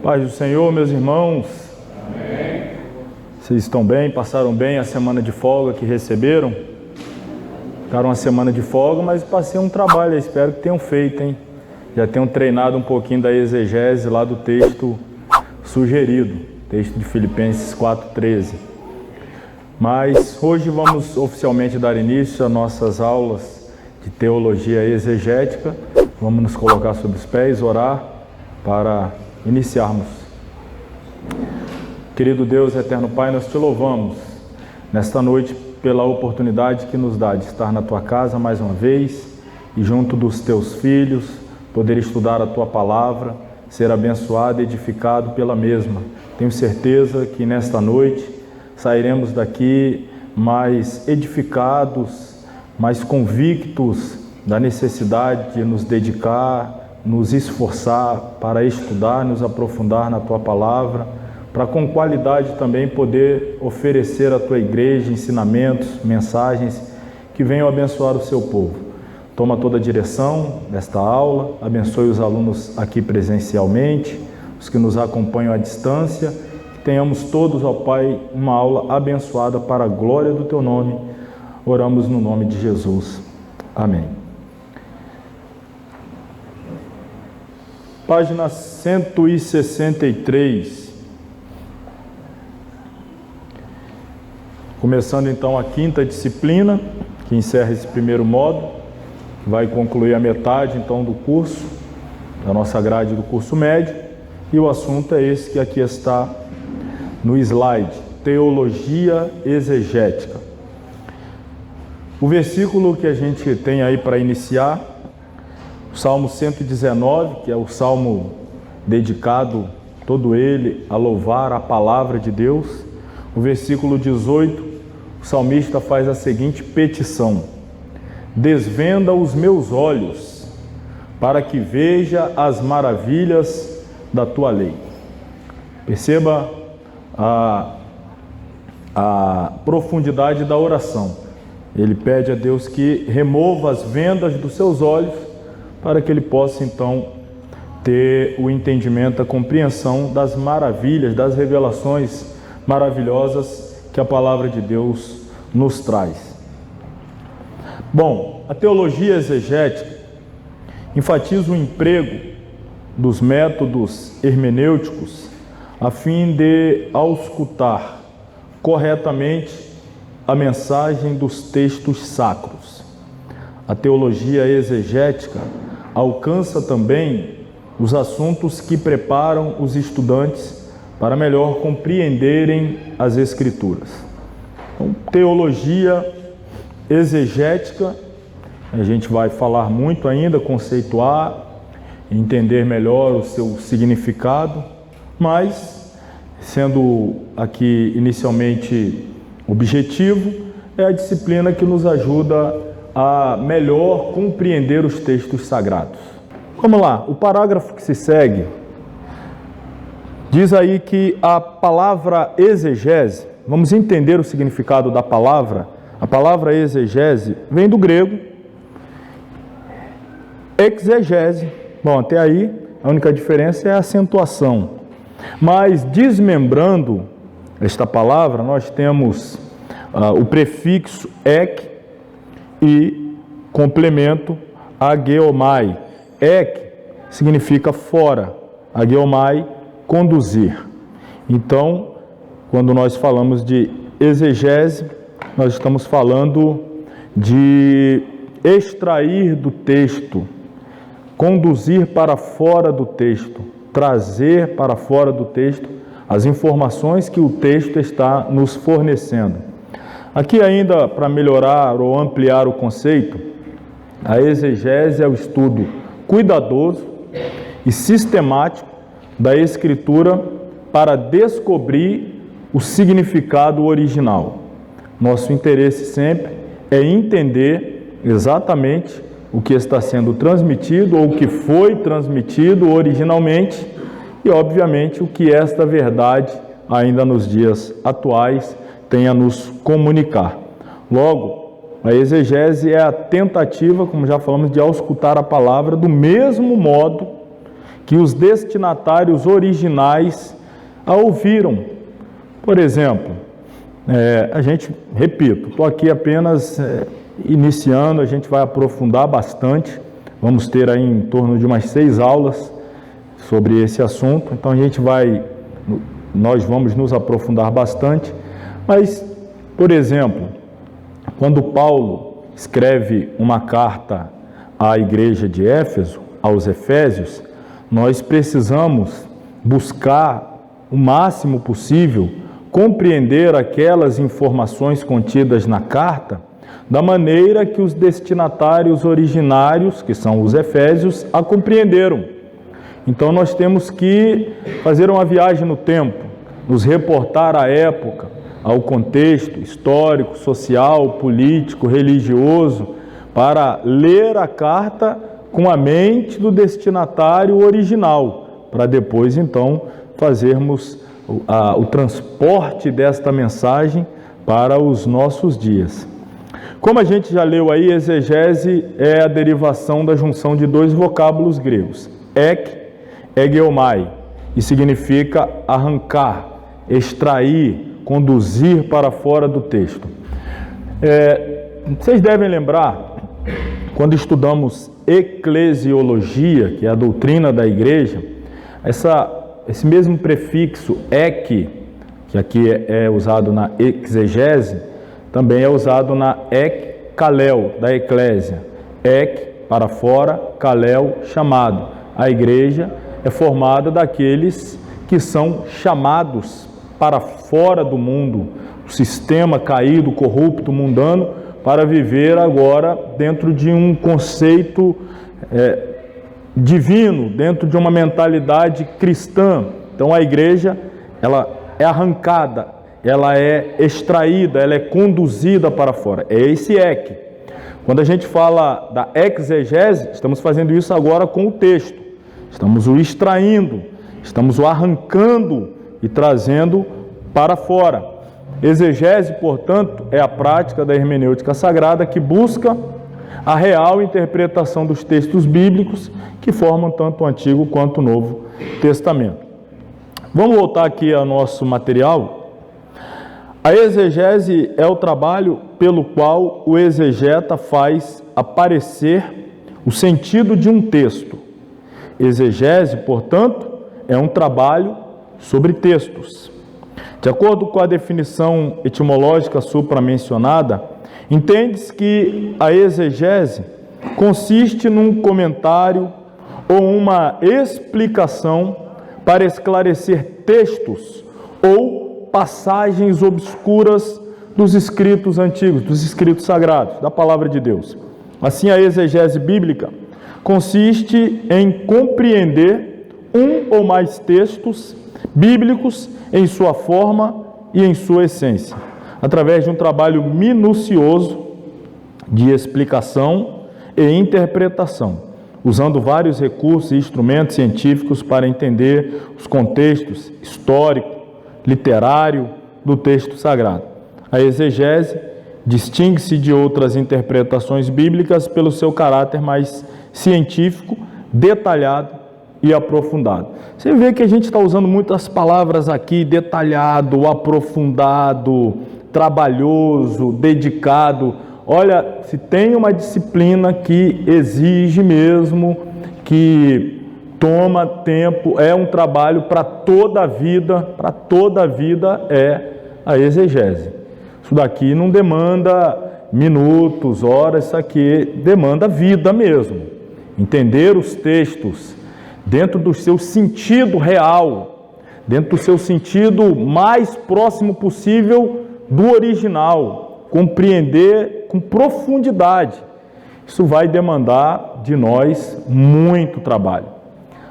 Paz do Senhor, meus irmãos. Amém. Vocês estão bem? Passaram bem a semana de folga que receberam? Ficaram uma semana de folga, mas passei um trabalho, eu espero que tenham feito, hein? Já tenham treinado um pouquinho da exegese lá do texto sugerido, texto de Filipenses 4:13. Mas hoje vamos oficialmente dar início às nossas aulas de teologia exegética. Vamos nos colocar sobre os pés, orar para iniciarmos. Querido Deus, eterno Pai, nós te louvamos nesta noite pela oportunidade que nos dá de estar na tua casa mais uma vez e junto dos teus filhos, poder estudar a tua palavra, ser abençoado e edificado pela mesma. Tenho certeza que nesta noite sairemos daqui mais edificados, mais convictos da necessidade de nos dedicar, nos esforçar para estudar, nos aprofundar na tua palavra, para com qualidade também poder oferecer à tua igreja ensinamentos, mensagens que venham abençoar o seu povo. Toma toda a direção desta aula, abençoe os alunos aqui presencialmente, os que nos acompanham à distância, que tenhamos todos, ó Pai, uma aula abençoada para a glória do teu nome. Oramos no nome de Jesus. Amém. Página 163. Começando então a quinta disciplina, que encerra esse primeiro módulo, que vai concluir a metade então do curso, da nossa grade do curso médio, e o assunto é esse que aqui está no slide, teologia exegética. O versículo que a gente tem aí para iniciar, o Salmo 119, que é o salmo dedicado, todo ele, a louvar a palavra de Deus. O versículo 18, o salmista faz a seguinte petição: desvenda os meus olhos, para que veja as maravilhas da tua lei. Perceba a profundidade da oração. Ele pede a Deus que remova as vendas dos seus olhos, para que ele possa então ter o entendimento, a compreensão das maravilhas, das revelações maravilhosas que a palavra de Deus nos traz. Bom, a teologia exegética enfatiza o emprego dos métodos hermenêuticos a fim de auscultar corretamente a mensagem dos textos sacros. A teologia exegética alcança também os assuntos que preparam os estudantes para melhor compreenderem as Escrituras. Então, teologia exegética, a gente vai falar muito ainda, conceituar, entender melhor o seu significado, mas, sendo aqui inicialmente objetivo, é a disciplina que nos ajuda a melhor compreender os textos sagrados. Vamos lá, o parágrafo que se segue diz aí que a palavra exegese, vamos entender o significado da palavra. A palavra exegese vem do grego exegese. Bom, até aí a única diferença é a acentuação. Mas desmembrando esta palavra, nós temos o prefixo ek e complemento ageomai. Ek significa fora, ageomai conduzir. Então, quando nós falamos de exegese, nós estamos falando de extrair do texto, conduzir para fora do texto, trazer para fora do texto as informações que o texto está nos fornecendo. Aqui ainda, para melhorar ou ampliar o conceito, a exegese é o estudo cuidadoso e sistemático da Escritura para descobrir o significado original. Nosso interesse sempre é entender exatamente o que está sendo transmitido ou o que foi transmitido originalmente e, obviamente, o que esta verdade, ainda nos dias atuais, tem a nos comunicar. Logo, a exegese é a tentativa, como já falamos, de auscultar a palavra do mesmo modo que os destinatários originais a ouviram. Por exemplo, repito, estou aqui apenas iniciando, a gente vai aprofundar bastante, vamos ter aí em torno de umas 6 aulas sobre esse assunto, então nós vamos nos aprofundar bastante, mas, por exemplo, quando Paulo escreve uma carta à igreja de Éfeso, aos Efésios, nós precisamos buscar o máximo possível compreender aquelas informações contidas na carta da maneira que os destinatários originários, que são os Efésios, a compreenderam. Então nós temos que fazer uma viagem no tempo, nos reportar à época, ao contexto histórico, social, político, religioso, para ler a carta com a mente do destinatário original, para depois então fazermos o transporte desta mensagem para os nossos dias. Como a gente já leu aí, exegese é a derivação da junção de 2 vocábulos gregos, egeomai, e significa arrancar, extrair, conduzir para fora do texto. Vocês devem lembrar, quando estudamos eclesiologia, que é a doutrina da igreja, esse mesmo prefixo ek, que aqui é usado na exegese, também é usado na kalel, da eclésia. Ek, para fora, kalel, chamado. A igreja é formada daqueles que são chamados para fora do mundo, do sistema caído, corrupto, mundano, para viver agora dentro de um conceito divino, dentro de uma mentalidade cristã. Então a igreja, ela é arrancada, ela é extraída, ela é conduzida para fora. É esse ek. Quando a gente fala da exegese, estamos fazendo isso agora com o texto. Estamos o extraindo, estamos o arrancando e trazendo para fora. Exegese, portanto, é a prática da hermenêutica sagrada que busca a real interpretação dos textos bíblicos que formam tanto o Antigo quanto o Novo Testamento. Vamos voltar aqui ao nosso material. A exegese é o trabalho pelo qual o exegeta faz aparecer o sentido de um texto. Exegese, portanto, é um trabalho sobre textos. De acordo com a definição etimológica supramencionada, entende-se que a exegese consiste num comentário ou uma explicação para esclarecer textos ou passagens obscuras dos escritos antigos, dos escritos sagrados, da palavra de Deus. Assim, a exegese bíblica consiste em compreender um ou mais textos bíblicos em sua forma e em sua essência, através de um trabalho minucioso de explicação e interpretação, usando vários recursos e instrumentos científicos para entender os contextos histórico, literário do texto sagrado. A exegese distingue-se de outras interpretações bíblicas pelo seu caráter mais científico, detalhado e aprofundado. Você vê que a gente está usando muitas palavras aqui: detalhado, aprofundado, trabalhoso, dedicado. Olha, se tem uma disciplina que exige mesmo, que toma tempo, é um trabalho para toda a vida, é a exegese. Isso daqui não demanda minutos, horas, isso aqui demanda vida mesmo. Entender os textos dentro do seu sentido real, dentro do seu sentido mais próximo possível do original, compreender com profundidade. Isso vai demandar de nós muito trabalho.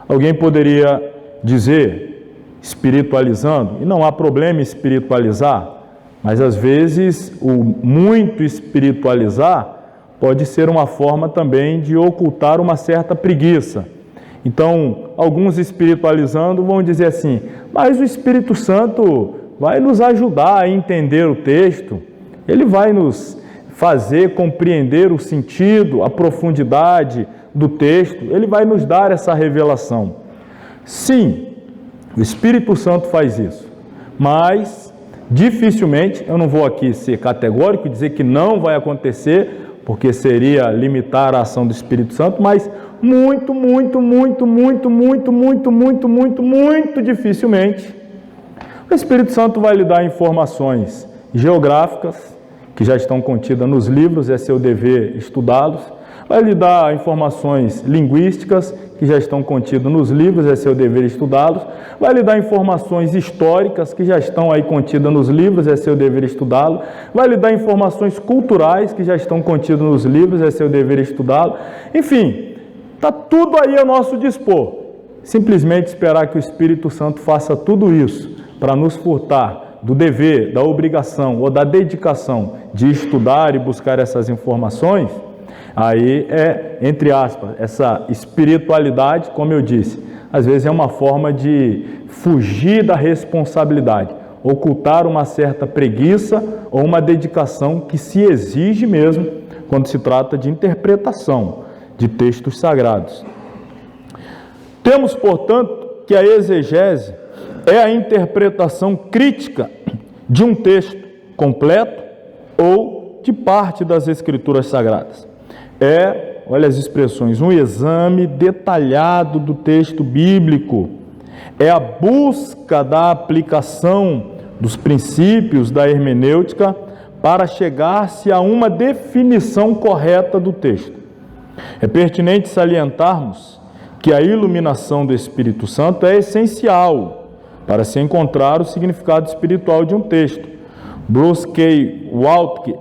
Alguém poderia dizer, espiritualizando, e não há problema em espiritualizar, mas às vezes o muito espiritualizar pode ser uma forma também de ocultar uma certa preguiça. Então, alguns espiritualizando vão dizer assim: mas o Espírito Santo vai nos ajudar a entender o texto, ele vai nos fazer compreender o sentido, a profundidade do texto, ele vai nos dar essa revelação. Sim, o Espírito Santo faz isso, mas dificilmente, eu não vou aqui ser categórico e dizer que não vai acontecer, porque seria limitar a ação do Espírito Santo, mas muito dificilmente o Espírito Santo vai lhe dar informações geográficas que já estão contidas nos livros, é seu dever estudá-los. Vai lhe dar informações linguísticas que já estão contidas nos livros, é seu dever estudá-los. Vai lhe dar informações históricas que já estão aí contidas nos livros, é seu dever estudá-lo. Vai lhe dar informações culturais que já estão contidas nos livros, é seu dever estudá-lo. Enfim, está tudo aí a nosso dispor. Simplesmente esperar que o Espírito Santo faça tudo isso para nos furtar do dever, da obrigação ou da dedicação de estudar e buscar essas informações, aí é, entre aspas, essa espiritualidade, como eu disse, às vezes é uma forma de fugir da responsabilidade, ocultar uma certa preguiça ou uma dedicação que se exige mesmo quando se trata de interpretação de textos sagrados. Temos, portanto, que a exegese é a interpretação crítica de um texto completo ou de parte das Escrituras Sagradas. É, olha as expressões, um exame detalhado do texto bíblico. É a busca da aplicação dos princípios da hermenêutica para chegar-se a uma definição correta do texto. É pertinente salientarmos que a iluminação do Espírito Santo é essencial para se encontrar o significado espiritual de um texto. Bruce K. Waltke,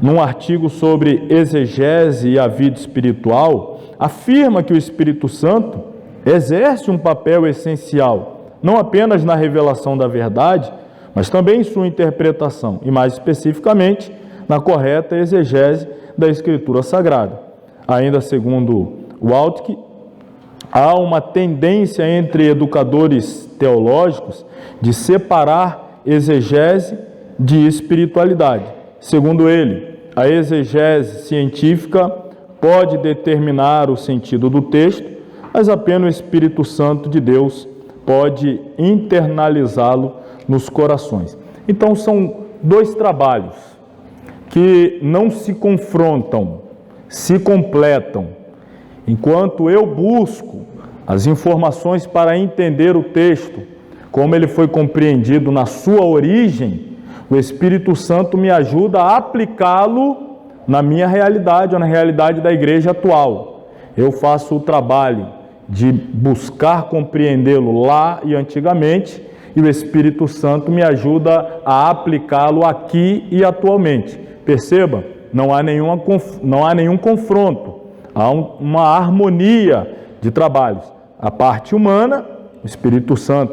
num artigo sobre exegese e a vida espiritual, afirma que o Espírito Santo exerce um papel essencial, não apenas na revelação da verdade, mas também em sua interpretação, e mais especificamente, na correta exegese da Escritura Sagrada. Ainda segundo Waltke, há uma tendência entre educadores teológicos de separar exegese de espiritualidade. Segundo ele, a exegese científica pode determinar o sentido do texto, mas apenas o Espírito Santo de Deus pode internalizá-lo nos corações. Então são dois trabalhos que não se confrontam, se completam. Enquanto eu busco as informações para entender o texto, como ele foi compreendido na sua origem, o Espírito Santo me ajuda a aplicá-lo na minha realidade ou na realidade da igreja atual. Eu faço o trabalho de buscar compreendê-lo lá e antigamente, e o Espírito Santo me ajuda a aplicá-lo aqui e atualmente. Perceba, não há nenhum confronto. Há uma harmonia de trabalhos. A parte humana, o Espírito Santo,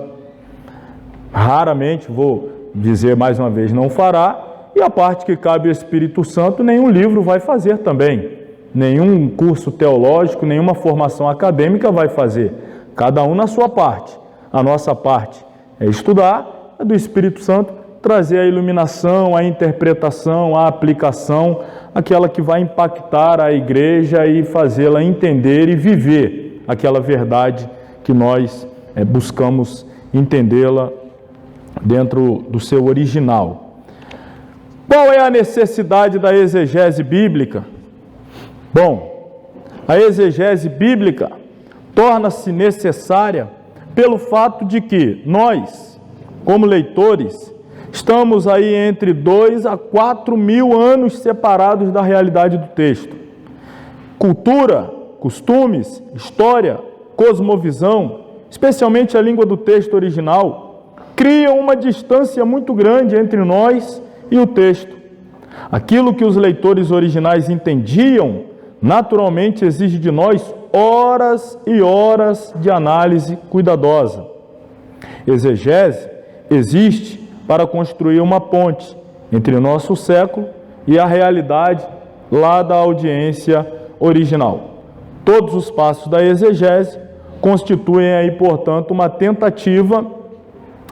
raramente, vou dizer mais uma vez, não fará, e a parte que cabe ao Espírito Santo, nenhum livro vai fazer também. Nenhum curso teológico, nenhuma formação acadêmica vai fazer. Cada um na sua parte. A nossa parte é estudar, a do Espírito Santo trazer a iluminação, a interpretação, a aplicação, aquela que vai impactar a igreja e fazê-la entender e viver aquela verdade que nós buscamos entendê-la dentro do seu original. Qual é a necessidade da exegese bíblica? Bom, a exegese bíblica torna-se necessária pelo fato de que nós, como leitores, estamos aí entre 2 a 4 mil anos separados da realidade do texto. Cultura, costumes, história, cosmovisão, especialmente a língua do texto original, criam uma distância muito grande entre nós e o texto. Aquilo que os leitores originais entendiam, naturalmente exige de nós horas e horas de análise cuidadosa. Exegese existe para construir uma ponte entre o nosso século e a realidade lá da audiência original. Todos os passos da exegese constituem aí, portanto, uma tentativa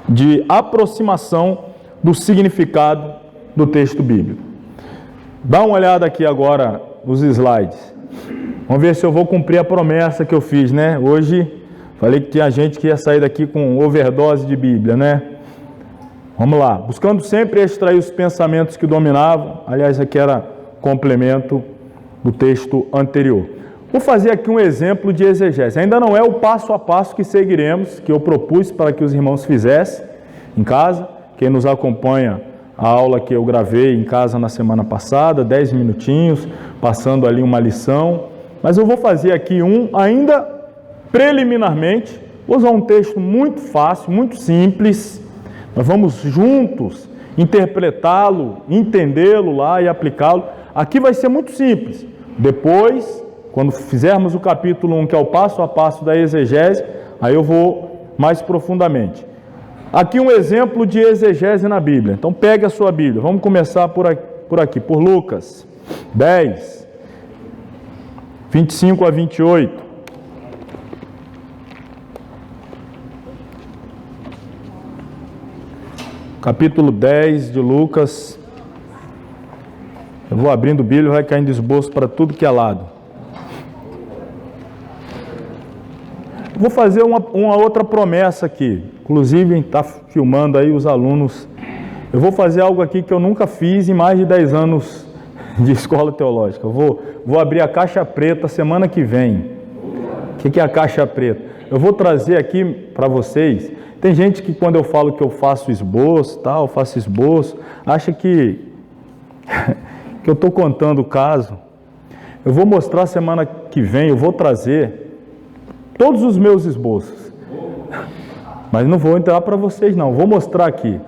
de aproximação do significado do texto bíblico. Dá uma olhada aqui agora nos slides. Vamos ver se eu vou cumprir a promessa que eu fiz, né? Hoje Falei que tinha gente que ia sair daqui com overdose de Bíblia, né? Vamos lá. Buscando sempre extrair os pensamentos que dominavam. Aliás, aqui era complemento do texto anterior. Vou fazer aqui um exemplo de exegese. Ainda não é o passo a passo que seguiremos, que eu propus para que os irmãos fizessem em casa. Quem nos acompanha, a aula que eu gravei em casa na semana passada, 10 minutinhos, passando ali uma lição. Mas eu vou fazer aqui ainda preliminarmente. Vou usar um texto muito fácil, muito simples. Nós vamos juntos interpretá-lo, entendê-lo lá e aplicá-lo. Aqui vai ser muito simples. Depois, quando fizermos o capítulo 1, que é o passo a passo da exegese, aí eu vou mais profundamente. Aqui um exemplo de exegese na Bíblia. Então pegue a sua Bíblia. Vamos começar por aqui, por Lucas 10, 25 a 28. Capítulo 10 de Lucas. Eu vou abrindo a Bíblia e vai caindo esboço para tudo que é lado. Vou fazer uma outra promessa aqui. Inclusive, está filmando aí os alunos. Eu vou fazer algo aqui que eu nunca fiz em mais de 10 anos de escola teológica. Eu vou abrir a caixa preta semana que vem. O que é a caixa preta? Eu vou trazer aqui para vocês. Tem gente que quando eu falo que eu faço esboço, acha que eu estou contando o caso. Eu vou mostrar semana que vem, eu vou trazer todos os meus esboços. Mas não vou entrar para vocês não, vou mostrar aqui.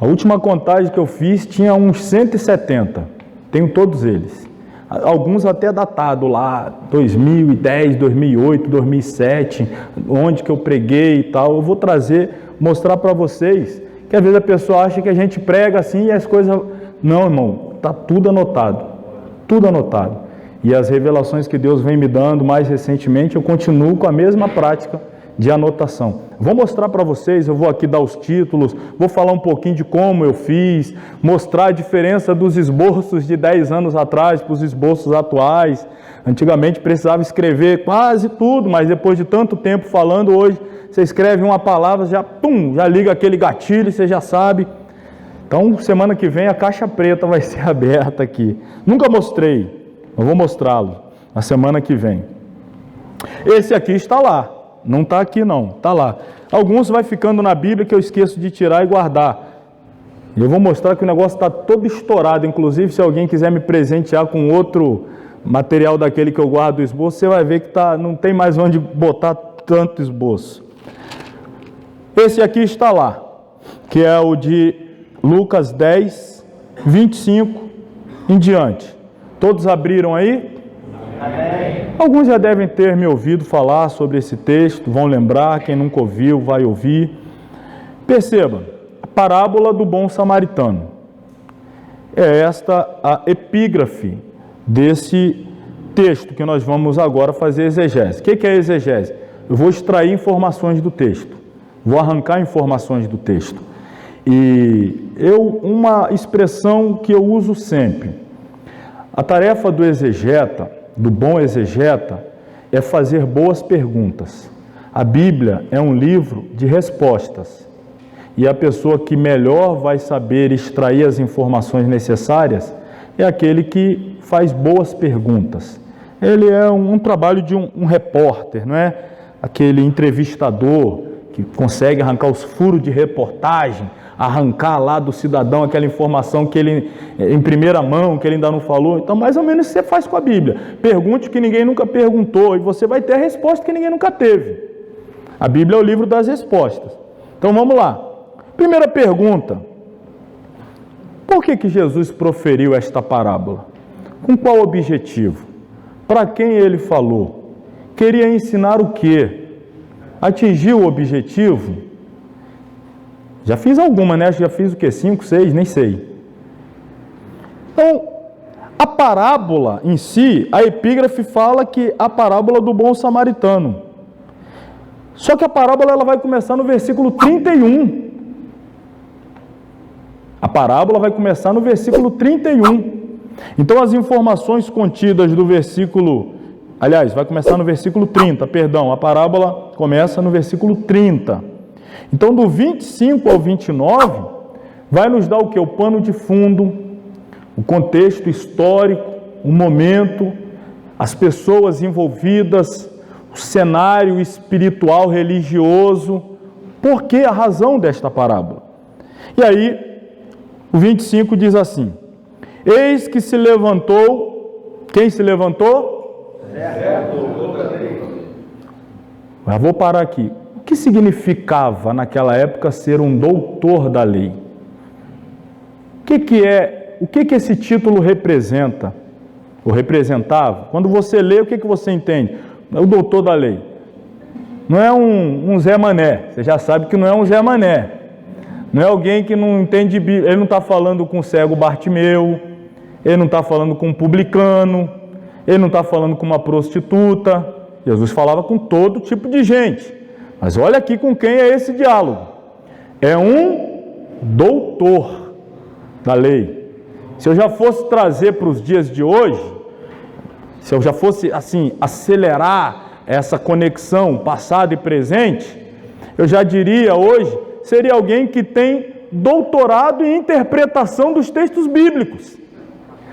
A última contagem que eu fiz tinha uns 170, tenho todos eles. Alguns até datado lá, 2010, 2008, 2007, onde que eu preguei e tal. Eu vou trazer, mostrar para vocês, que às vezes a pessoa acha que a gente prega assim e as coisas... Não, irmão, está tudo anotado, tudo anotado. E as revelações que Deus vem me dando mais recentemente, eu continuo com a mesma prática de anotação. Vou mostrar para vocês, eu vou aqui dar os títulos, vou falar um pouquinho de como eu fiz, mostrar a diferença dos esboços de 10 anos atrás para os esboços atuais. Antigamente precisava escrever quase tudo, mas depois de tanto tempo falando, hoje você escreve uma palavra, já liga aquele gatilho e você já sabe. Então, semana que vem a caixa preta vai ser aberta aqui. Nunca mostrei, eu vou mostrá-lo na semana que vem. Esse aqui está lá. Não está aqui não, está lá. Alguns vai ficando na Bíblia que eu esqueço de tirar e guardar. Eu vou mostrar que o negócio está todo estourado. Inclusive, se alguém quiser me presentear com outro material daquele que eu guardo o esboço, você vai ver que não tem mais onde botar tanto esboço. Esse aqui está lá, que é o de Lucas 10, 25 em diante. Todos abriram aí? Amém. Alguns já devem ter me ouvido falar sobre esse texto, vão lembrar, quem nunca ouviu, vai ouvir. Perceba, a parábola do bom samaritano. É esta a epígrafe desse texto que nós vamos agora fazer exegese. O que é exegese? Eu vou extrair informações do texto, vou arrancar informações do texto. E uma expressão que eu uso sempre, a tarefa do exegeta, do bom exegeta, é fazer boas perguntas. A Bíblia é um livro de respostas. E a pessoa que melhor vai saber extrair as informações necessárias é aquele que faz boas perguntas. Ele é um trabalho de um repórter, não é? Aquele entrevistador que consegue arrancar os furos de reportagem, arrancar lá do cidadão aquela informação que ele, em primeira mão, que ele ainda não falou. Então, mais ou menos isso você faz com a Bíblia. Pergunte o que ninguém nunca perguntou e você vai ter a resposta que ninguém nunca teve. A Bíblia é o livro das respostas. Então, vamos lá. Primeira pergunta. Por que Jesus proferiu esta parábola? Com qual objetivo? Para quem ele falou? Queria ensinar o quê? Atingiu o objetivo? Já fiz alguma, né? Já fiz o quê? 5, 6? Nem sei. Então, a parábola em si, a epígrafe fala que a parábola do bom samaritano. Só que a parábola ela vai começar no versículo 31. A parábola vai começar no versículo 31. Então, as informações contidas do versículo Aliás, vai começar no versículo 30, perdão, a parábola começa no versículo 30. Então, do 25 ao 29, vai nos dar o que? O pano de fundo, o contexto histórico, o momento, as pessoas envolvidas, o cenário espiritual, religioso. Por que a razão desta parábola? E aí, o 25 diz assim: eis que se levantou, quem se levantou? Mas vou parar aqui. O que significava naquela época ser um doutor da lei? O que esse título representa? Ou representava? Quando você lê, o que você entende? O doutor da lei. Não é um Zé Mané, você já sabe que não é um Zé Mané. Não é alguém que não entende Bíblia, ele não está falando com o cego Bartimeu, ele não está falando com um publicano, ele não está falando com uma prostituta. Jesus falava com todo tipo de gente. Mas olha aqui com quem é esse diálogo. É um doutor da lei. Se eu já fosse trazer para os dias de hoje, se eu já fosse assim acelerar essa conexão passado e presente, eu já diria hoje, seria alguém que tem doutorado em interpretação dos textos bíblicos.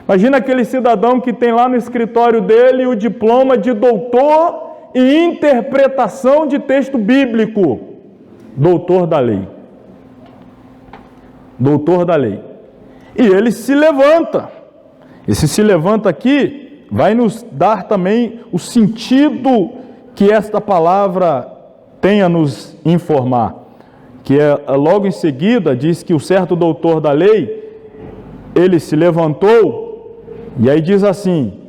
Imagina aquele cidadão que tem lá no escritório dele o diploma de doutor em interpretação de texto bíblico. Doutor da lei. Doutor da lei. E ele se levanta. Esse se levanta aqui vai nos dar também o sentido que esta palavra tem a nos informar. Que logo em seguida diz que o certo doutor da lei, ele se levantou, e aí diz assim,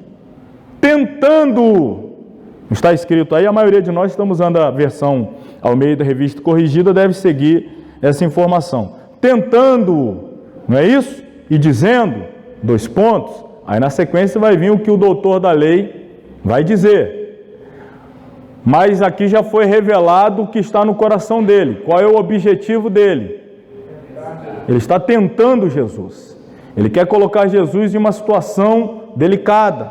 tentando, não está escrito aí, a maioria de nós estamos usando a versão Almeida Revista Corrigida, deve seguir essa informação. Tentando, não é isso? E dizendo, 2 pontos, aí na sequência vai vir o que o doutor da lei vai dizer. Mas aqui já foi revelado o que está no coração dele. Qual é o objetivo dele? Ele está tentando Jesus. Ele quer colocar Jesus em uma situação delicada,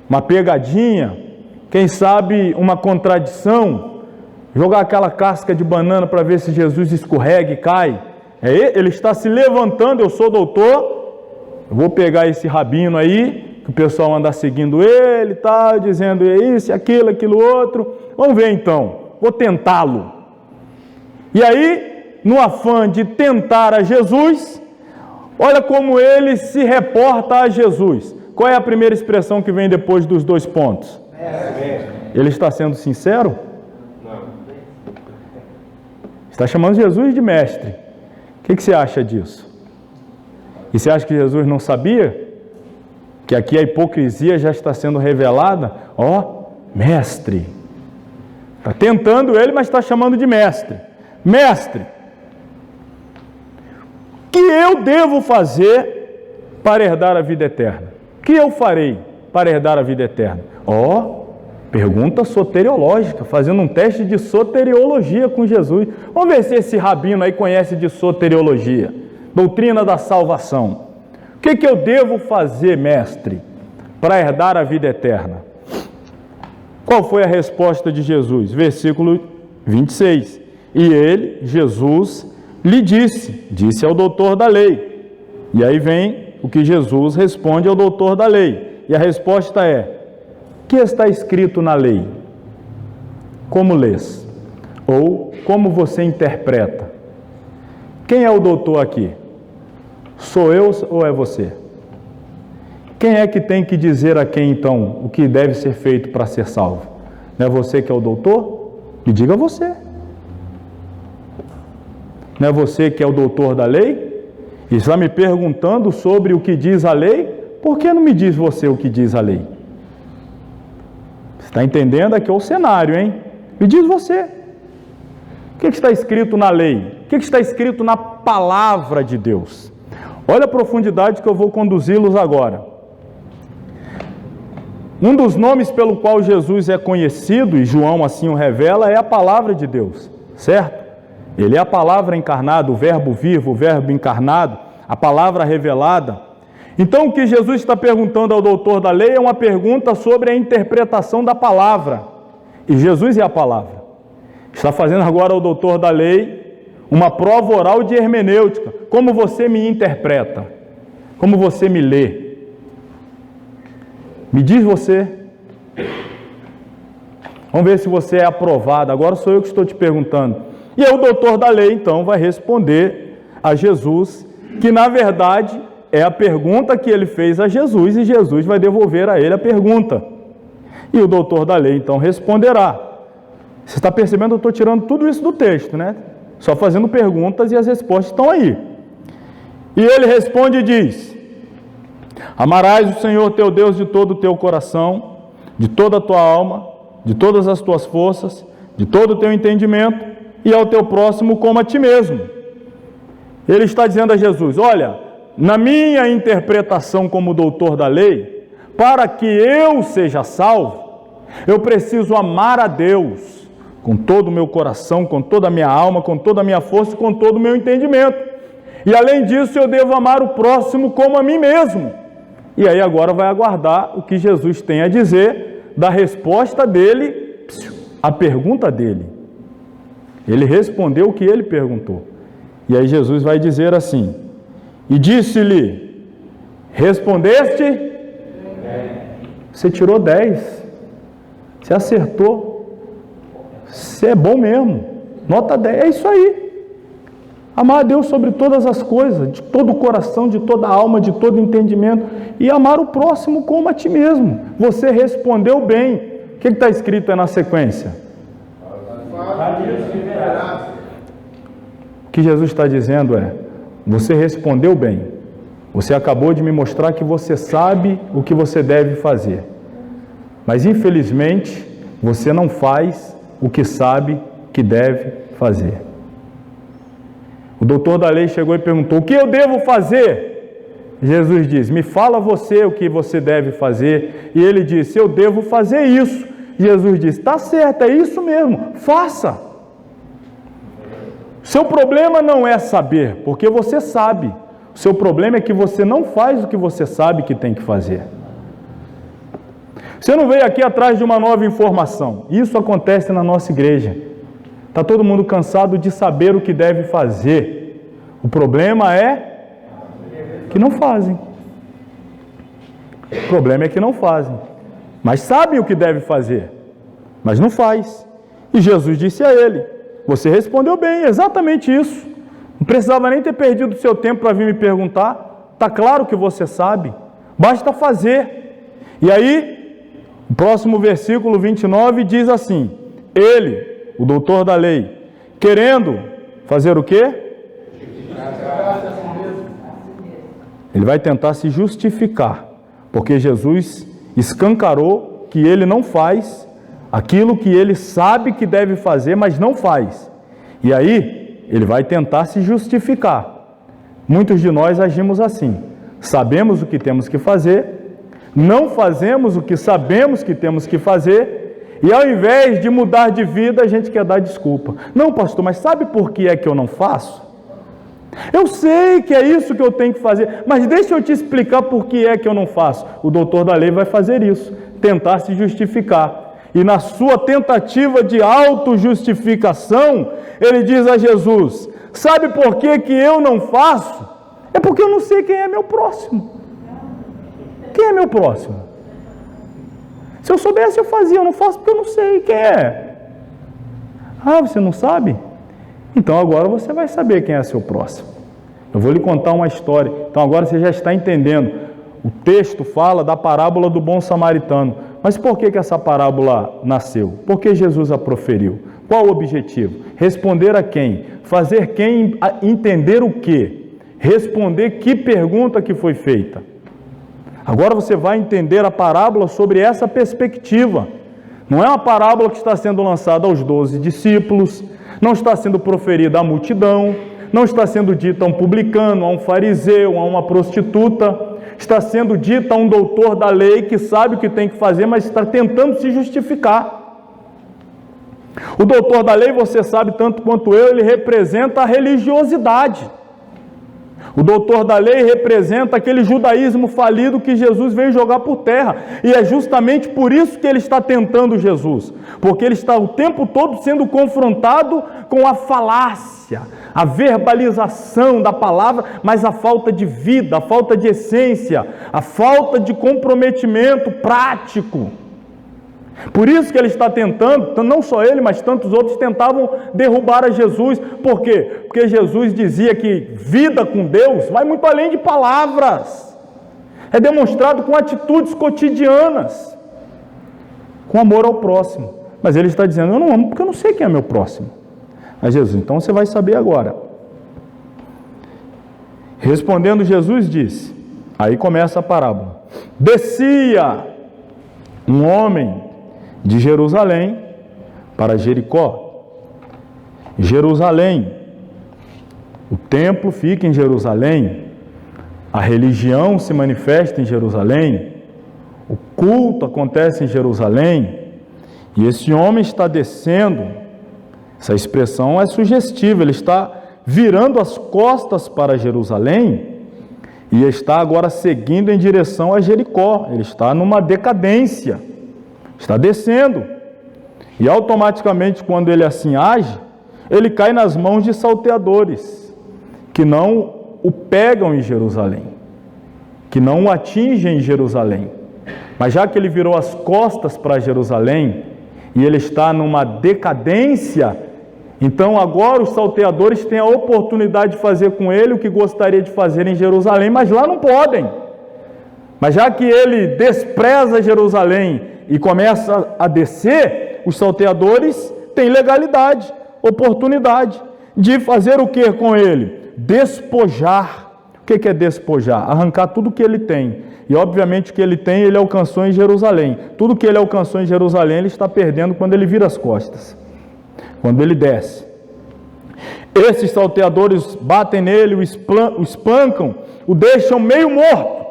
uma pegadinha, quem sabe uma contradição, jogar aquela casca de banana para ver se Jesus escorrega e cai. Ele está se levantando, eu sou doutor, eu vou pegar esse rabino aí, que o pessoal anda seguindo ele, tá, dizendo isso, aquilo outro. Vamos ver então, vou tentá-lo. E aí, no afã de tentar a Jesus, olha como ele se reporta a Jesus. Qual é a primeira expressão que vem depois dos 2 pontos? Ele está sendo sincero? Não. Está chamando Jesus de mestre. O que você acha disso? E você acha que Jesus não sabia? Que aqui a hipocrisia já está sendo revelada? Mestre. Está tentando ele, mas está chamando de mestre. Mestre, o que eu devo fazer para herdar a vida eterna? O que eu farei para herdar a vida eterna? Pergunta soteriológica, fazendo um teste de soteriologia com Jesus. Vamos ver se esse rabino aí conhece de soteriologia, doutrina da salvação. O que eu devo fazer, mestre, para herdar a vida eterna? Qual foi a resposta de Jesus? Versículo 26. E ele, Jesus, lhe disse ao doutor da lei. E aí vem o que Jesus responde ao doutor da lei. E a resposta é: o que está escrito na lei? Como lês? Ou como você interpreta? Quem é o doutor aqui? Sou eu ou é você? Quem é que tem que dizer a quem, então, o que deve ser feito para ser salvo? Não é você que é o doutor? Me diga você. Não é você que é o doutor da lei? E está me perguntando sobre o que diz a lei? Por que não me diz você o que diz a lei? Você está entendendo aqui o cenário, hein? Me diz você. O que está escrito na lei? O que está escrito na palavra de Deus? Olha a profundidade que eu vou conduzi-los agora. Um dos nomes pelo qual Jesus é conhecido, e João assim o revela, é a palavra de Deus, certo? Ele é a palavra encarnada, o verbo vivo, o verbo encarnado, a palavra revelada. Então, o que Jesus está perguntando ao doutor da lei é uma pergunta sobre a interpretação da palavra. E Jesus é a palavra. Está fazendo agora ao doutor da lei uma prova oral de hermenêutica. Como você me interpreta? Como você me lê? Me diz você. Vamos ver se você é aprovado. Agora sou eu que estou te perguntando. E aí o doutor da lei, então, vai responder a Jesus, que na verdade é a pergunta que ele fez a Jesus, e Jesus vai devolver a ele a pergunta. E o doutor da lei, então, responderá. Você está percebendo? Eu estou tirando tudo isso do texto, né? Só fazendo perguntas e as respostas estão aí. E ele responde e diz: amarás o Senhor teu Deus de todo o teu coração, de toda a tua alma, de todas as tuas forças, de todo o teu entendimento, e ao teu próximo como a ti mesmo. Ele está dizendo a Jesus: olha, na minha interpretação como doutor da lei, para que eu seja salvo, eu preciso amar a Deus com todo o meu coração, com toda a minha alma, com toda a minha força e com todo o meu entendimento. E além disso, eu devo amar o próximo como a mim mesmo. E aí agora vai aguardar o que Jesus tem a dizer da resposta dele à pergunta dele. Ele respondeu o que ele perguntou. E aí Jesus vai dizer assim: e disse-lhe, respondeste? Você tirou 10. Você acertou. Você é bom mesmo. Nota 10. É isso aí. Amar a Deus sobre todas as coisas, de todo o coração, de toda a alma, de todo o entendimento, e amar o próximo como a ti mesmo. Você respondeu bem. O que está escrito aí na sequência? O que Jesus está dizendo é: você respondeu bem. Você acabou de me mostrar que você sabe o que você deve fazer. Mas infelizmente, você não faz o que sabe que deve fazer. O doutor da lei chegou e perguntou: o que eu devo fazer? Jesus diz: me fala você o que você deve fazer. E ele disse: eu devo fazer isso. Jesus disse: está certo, é isso mesmo, faça. Seu problema não é saber, porque você sabe. O seu problema é que você não faz o que você sabe que tem que fazer. Você não veio aqui atrás de uma nova informação. Isso acontece na nossa igreja. Está todo mundo cansado de saber o que deve fazer. O problema é que não fazem. O problema é que não fazem. Mas sabem o que deve fazer, mas não faz. E Jesus disse a ele: você respondeu bem, exatamente isso. Não precisava nem ter perdido o seu tempo para vir me perguntar. Está claro que você sabe. Basta fazer. E aí, o próximo versículo 29 diz assim: ele, o doutor da lei, querendo fazer o quê? Ele vai tentar se justificar, porque Jesus escancarou que ele não faz aquilo que ele sabe que deve fazer, mas não faz. E aí, ele vai tentar se justificar. Muitos de nós agimos assim. Sabemos o que temos que fazer, não fazemos o que sabemos que temos que fazer, e ao invés de mudar de vida, a gente quer dar desculpa. Não, pastor, mas sabe por que é que eu não faço? Eu sei que é isso que eu tenho que fazer, mas deixa eu te explicar por que é que eu não faço. O doutor da lei vai fazer isso, tentar se justificar. E na sua tentativa de autojustificação, ele diz a Jesus: sabe por que que eu não faço? É porque eu não sei quem é meu próximo. Quem é meu próximo? Se eu soubesse, eu fazia. Eu não faço porque eu não sei quem é. Ah, você não sabe? Então agora você vai saber quem é seu próximo. Eu vou lhe contar uma história. Então agora você já está entendendo. O texto fala da parábola do bom samaritano. Mas por que essa parábola nasceu? Por que Jesus a proferiu? Qual o objetivo? Responder a quem? Fazer quem entender o quê? Responder que pergunta que foi feita. Agora você vai entender a parábola sobre essa perspectiva. Não é uma parábola que está sendo lançada aos 12 discípulos, não está sendo proferida à multidão, não está sendo dita a um publicano, a um fariseu, a uma prostituta. Está sendo dita a um doutor da lei que sabe o que tem que fazer, mas está tentando se justificar. O doutor da lei, você sabe tanto quanto eu, ele representa a religiosidade. O doutor da lei representa aquele judaísmo falido que Jesus veio jogar por terra. E é justamente por isso que ele está tentando Jesus. Porque ele está o tempo todo sendo confrontado com a falácia, a verbalização da palavra, mas a falta de vida, a falta de essência, a falta de comprometimento prático. Por isso que ele está tentando, não só ele, mas tantos outros tentavam derrubar a Jesus. Por quê? Porque Jesus dizia que vida com Deus vai muito além de palavras. É demonstrado com atitudes cotidianas, com amor ao próximo. Mas ele está dizendo, eu não amo porque eu não sei quem é meu próximo. Mas Jesus, então você vai saber agora. Respondendo, Jesus disse, aí começa a parábola. Descia um homem de Jerusalém para Jericó. Jerusalém, o templo fica em Jerusalém, a religião se manifesta em Jerusalém, o culto acontece em Jerusalém, e esse homem está descendo. Essa expressão é sugestiva, ele está virando as costas para Jerusalém e está agora seguindo em direção a Jericó. Ele está numa decadência, está descendo. E automaticamente, quando ele assim age, ele cai nas mãos de salteadores, que não o pegam em Jerusalém, que não o atingem em Jerusalém. Mas já que ele virou as costas para Jerusalém, e ele está numa decadência, então agora os salteadores têm a oportunidade de fazer com ele o que gostaria de fazer em Jerusalém, mas lá não podem. Mas já que ele despreza Jerusalém e começa a descer, os salteadores têm legalidade, oportunidade de fazer o que com ele? Despojar. O que é despojar? Arrancar tudo que ele tem. E obviamente o que ele tem, ele alcançou em Jerusalém. Tudo que ele alcançou em Jerusalém, ele está perdendo quando ele vira as costas, quando ele desce. Esses salteadores batem nele, o espancam, o deixam meio morto.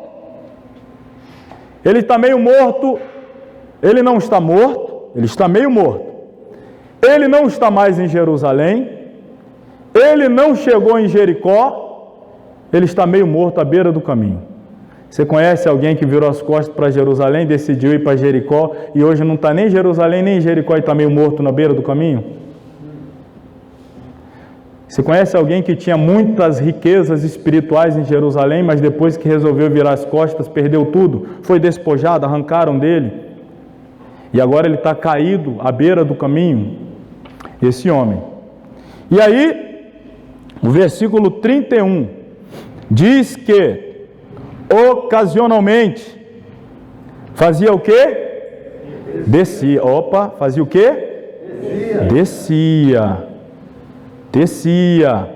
Ele está meio morto, ele não está morto, ele está meio morto. Ele não está mais em Jerusalém, ele não chegou em Jericó, ele está meio morto à beira do caminho. Você conhece alguém que virou as costas para Jerusalém, decidiu ir para Jericó e hoje não está nem em Jerusalém nem em Jericó e está meio morto na beira do caminho? Você conhece alguém que tinha muitas riquezas espirituais em Jerusalém, mas depois que resolveu virar as costas, perdeu tudo, foi despojado, arrancaram dele e agora ele está caído à beira do caminho? Esse homem. E aí, o versículo 31 diz que ocasionalmente fazia o quê? Descia. Opa, fazia o quê? Descia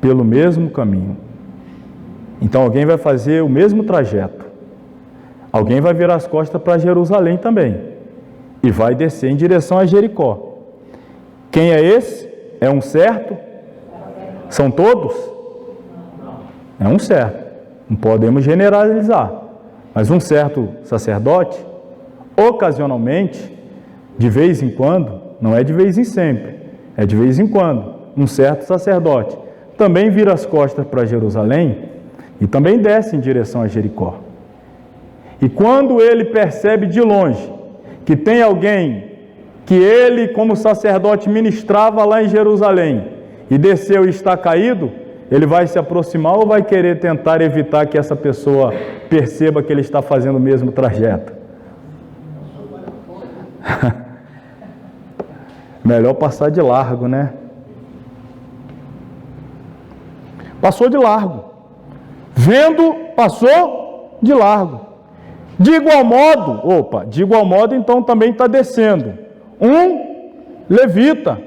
pelo mesmo caminho. Então alguém vai fazer o mesmo trajeto. Alguém vai virar as costas para Jerusalém também e vai descer em direção a Jericó. Quem é esse? É um certo? São todos? É um certo. Não podemos generalizar, mas um certo sacerdote, ocasionalmente, de vez em quando, não é de vez em sempre, é de vez em quando, um certo sacerdote também vira as costas para Jerusalém e também desce em direção a Jericó. E quando ele percebe de longe que tem alguém que ele, como sacerdote, ministrava lá em Jerusalém e desceu e está caído, ele vai se aproximar ou vai querer tentar evitar que essa pessoa perceba que ele está fazendo o mesmo trajeto? Melhor passar de largo, né? Passou de largo. Vendo, passou de largo. De igual modo, então também está descendo. Um levita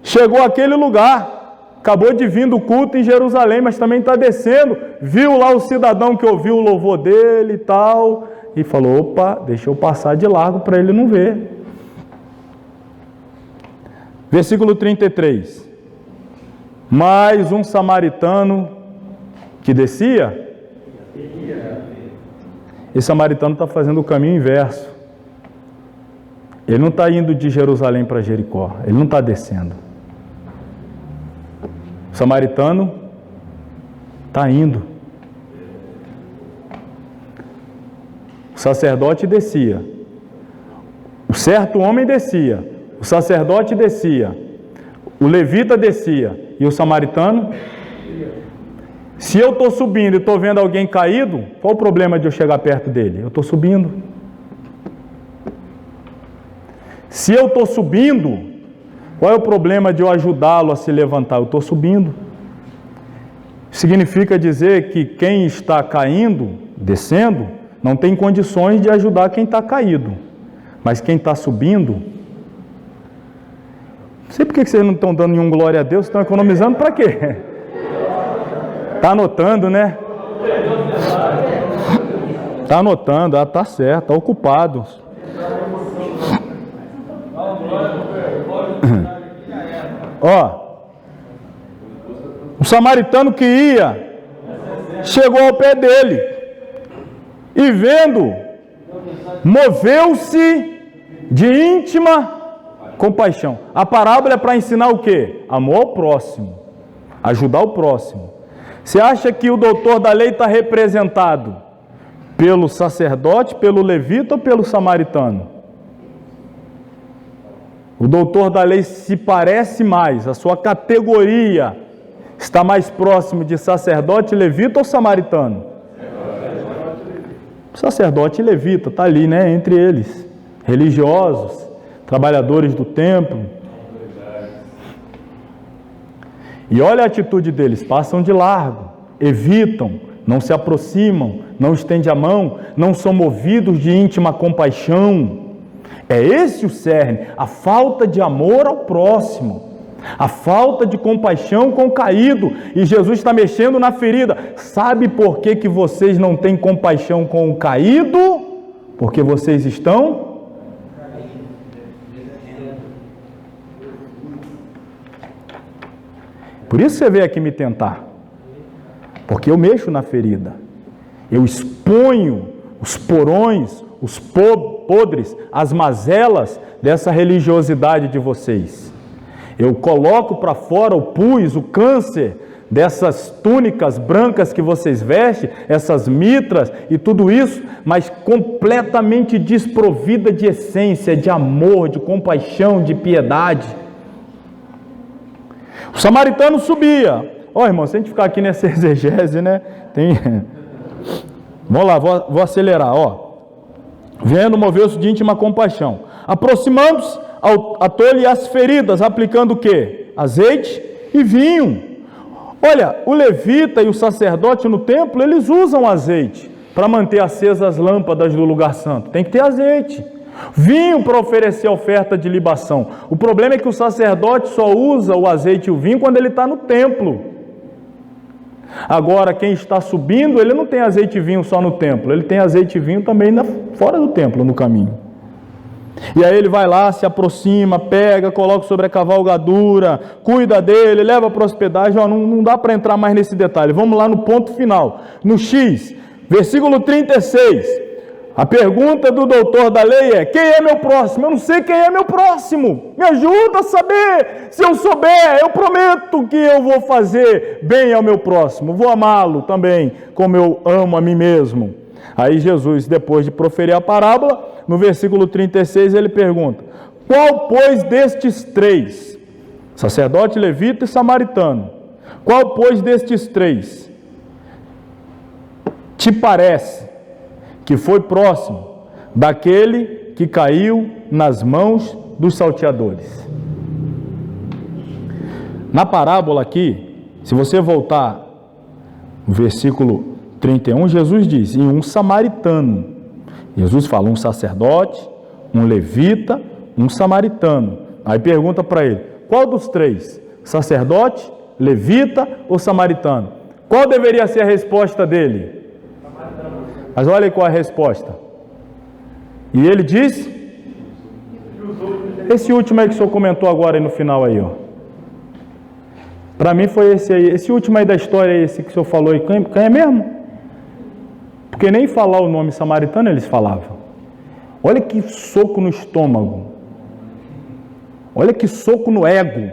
chegou àquele lugar. Acabou de vir do culto em Jerusalém, mas também está descendo, viu lá o cidadão que ouviu o louvor dele e tal, e falou, opa, deixa eu passar de largo para ele não ver. Versículo 33. Mais um samaritano que descia. Esse samaritano está fazendo o caminho inverso. Ele não está indo de Jerusalém para Jericó, ele não está descendo. O samaritano Está indo. O sacerdote descia. O certo homem descia. O sacerdote descia. O levita descia. E o samaritano? Se eu estou subindo e estou vendo alguém caído, qual o problema de eu chegar perto dele? Eu estou subindo. Se eu estou subindo, qual é o problema de eu ajudá-lo a se levantar? Eu estou subindo. Significa dizer que quem está caindo, descendo, não tem condições de ajudar quem está caído. Mas quem está subindo, não sei por que vocês não estão dando nenhum glória a Deus, estão economizando para quê? Está anotando, né? Está anotando, está certo, está ocupado. Ó, o samaritano que ia, chegou ao pé dele, e vendo, moveu-se de íntima compaixão. A parábola é para ensinar o quê? Amor ao próximo, ajudar o próximo. Você acha que o doutor da lei está representado pelo sacerdote, pelo levita ou pelo samaritano? O doutor da lei se parece mais, a sua categoria está mais próximo de sacerdote, levita ou samaritano? Sacerdote e levita, está ali, né? Entre eles, religiosos, trabalhadores do templo. E olha a atitude deles, passam de largo, evitam, não se aproximam, não estendem a mão, não são movidos de íntima compaixão. É esse o cerne, a falta de amor ao próximo, a falta de compaixão com o caído. E Jesus está mexendo na ferida. Sabe por que vocês não têm compaixão com o caído? Porque vocês estão... Por isso você veio aqui me tentar. Porque eu mexo na ferida. Eu exponho os porões, os podres, as mazelas dessa religiosidade de vocês. Eu coloco para fora o pus, o câncer dessas túnicas brancas que vocês vestem, essas mitras e tudo isso, mas completamente desprovida de essência, de amor, de compaixão, de piedade. O samaritano subia. Ó, irmão, se a gente ficar aqui nessa exegese, né? Vamos lá, vou acelerar, ó. Vendo, moveu-se de íntima compaixão. Aproximando-se, atou-lhe as feridas, aplicando o quê? Azeite e vinho. Olha, o levita e o sacerdote no templo, eles usam azeite para manter acesas as lâmpadas do lugar santo. Tem que ter azeite. Vinho para oferecer oferta de libação. O problema é que o sacerdote só usa o azeite e o vinho quando ele está no templo. Agora, quem está subindo, ele não tem azeite e vinho só no templo, ele tem azeite e vinho também fora do templo, no caminho. E aí ele vai lá, se aproxima, pega, coloca sobre a cavalgadura, cuida dele, leva para a hospedagem. Ó, não dá para entrar mais nesse detalhe. Vamos lá no ponto final, no X, versículo 36. A pergunta do doutor da lei é: quem é meu próximo? Eu não sei quem é meu próximo. Me ajuda a saber. Se eu souber, eu prometo que eu vou fazer bem ao meu próximo. Vou amá-lo também, como eu amo a mim mesmo. Aí Jesus, depois de proferir a parábola, no versículo 36, ele pergunta: qual, pois, destes três, sacerdote, levita e samaritano, qual, pois, destes três te parece que foi próximo daquele que caiu nas mãos dos salteadores? Na parábola aqui, se você voltar no versículo 31, Jesus diz: e um samaritano. Jesus fala um sacerdote, um levita, um samaritano. Aí pergunta para ele: qual dos três? Sacerdote, levita ou samaritano? Qual deveria ser a resposta dele? Mas olha aí qual é a resposta. E ele diz: esse último aí que o senhor comentou agora aí no final aí, ó. Para mim foi esse aí, esse último aí da história, esse que o senhor falou aí. Quem é mesmo? Porque nem falar o nome samaritano eles falavam. Olha que soco no estômago. Olha que soco no ego.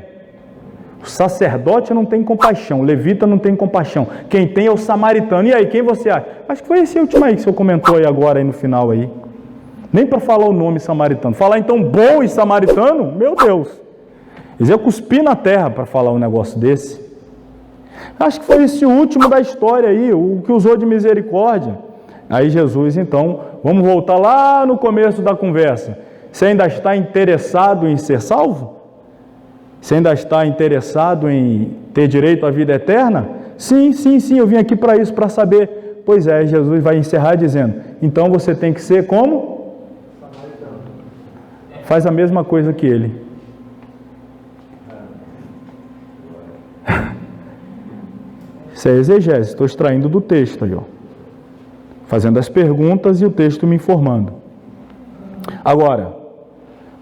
O sacerdote não tem compaixão, o levita não tem compaixão. Quem tem é o samaritano. E aí, quem você acha? Acho que foi esse último aí que o senhor comentou aí agora, aí no final aí. Nem para falar o nome samaritano. Falar então bom e samaritano? Meu Deus. Eles iam cuspir na terra para falar um negócio desse. Acho que foi esse último da história aí, o que usou de misericórdia. Aí Jesus, então, vamos voltar lá no começo da conversa. Você ainda está interessado em ser salvo? Você ainda está interessado em ter direito à vida eterna? Sim, eu vim aqui para isso, para saber. Pois é, Jesus vai encerrar dizendo, então você tem que ser como? Faz a mesma coisa que ele. Isso é exegese, estou extraindo do texto aí, ó. Fazendo as perguntas e o texto me informando. Agora,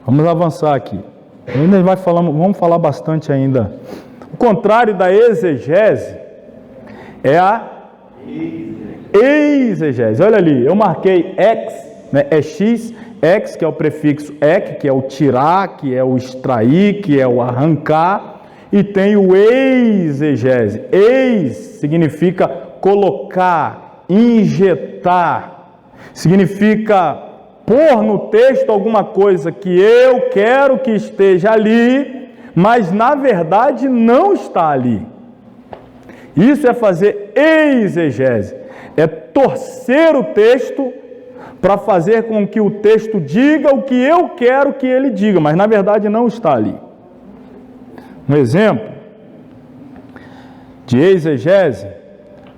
vamos avançar aqui. Ainda vamos falar bastante ainda. O contrário da exegese é a exegese. Olha ali, eu marquei ex, né? É x, ex, que é o prefixo ek, que é o tirar, que é o extrair, que é o arrancar. E tem o exegese. Ex significa colocar, injetar. Significa pôr no texto alguma coisa que eu quero que esteja ali, mas na verdade não está ali. Isso é fazer exegese. É torcer o texto para fazer com que o texto diga o que eu quero que ele diga, mas na verdade não está ali. Um exemplo de exegese,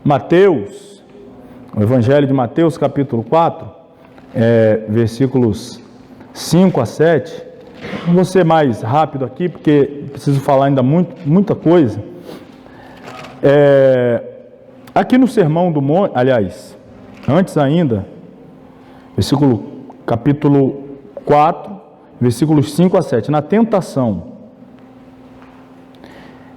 Mateus, o Evangelho de Mateus, capítulo 4, versículos 5 a 7. Vou ser mais rápido aqui, porque preciso falar ainda muita coisa. Aqui no Sermão do Monte, aliás, antes ainda, capítulo 4, versículos 5 a 7, na tentação.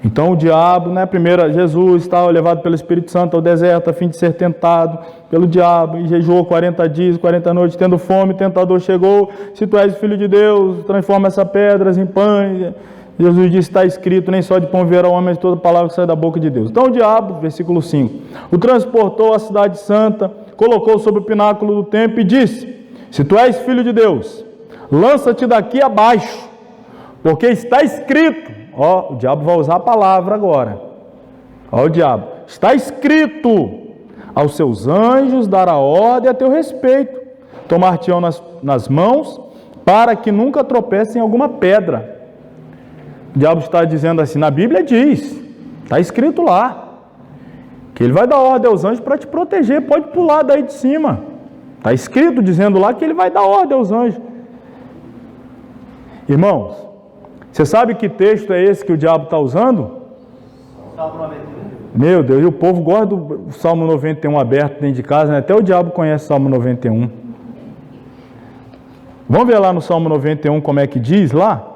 Então o diabo, primeiro Jesus estava levado pelo Espírito Santo ao deserto a fim de ser tentado pelo diabo, e jejuou 40 dias, 40 noites, tendo fome, o tentador chegou, se tu és filho de Deus, transforma essas pedras em pães. Jesus disse, está escrito, nem só de pão viverá o homem, mas toda palavra que sai da boca de Deus. Então o diabo, versículo 5, o transportou à cidade santa, colocou sobre o pináculo do templo e disse, se tu és filho de Deus, lança-te daqui abaixo, porque está escrito. O diabo vai usar a palavra agora. O diabo. Está escrito, aos seus anjos dará ordem a teu respeito, tomar-te-ão nas mãos, para que nunca tropece em alguma pedra. O diabo está dizendo assim, na Bíblia diz, está escrito lá, que ele vai dar ordem aos anjos para te proteger, pode pular daí de cima. Está escrito dizendo lá que ele vai dar ordem aos anjos. Irmãos, você sabe que texto é esse que o diabo está usando? Salmo 91. Meu Deus, e o povo gosta do Salmo 91 aberto dentro de casa, né? Até o diabo conhece o Salmo 91. Vamos ver lá no Salmo 91 como é que diz lá?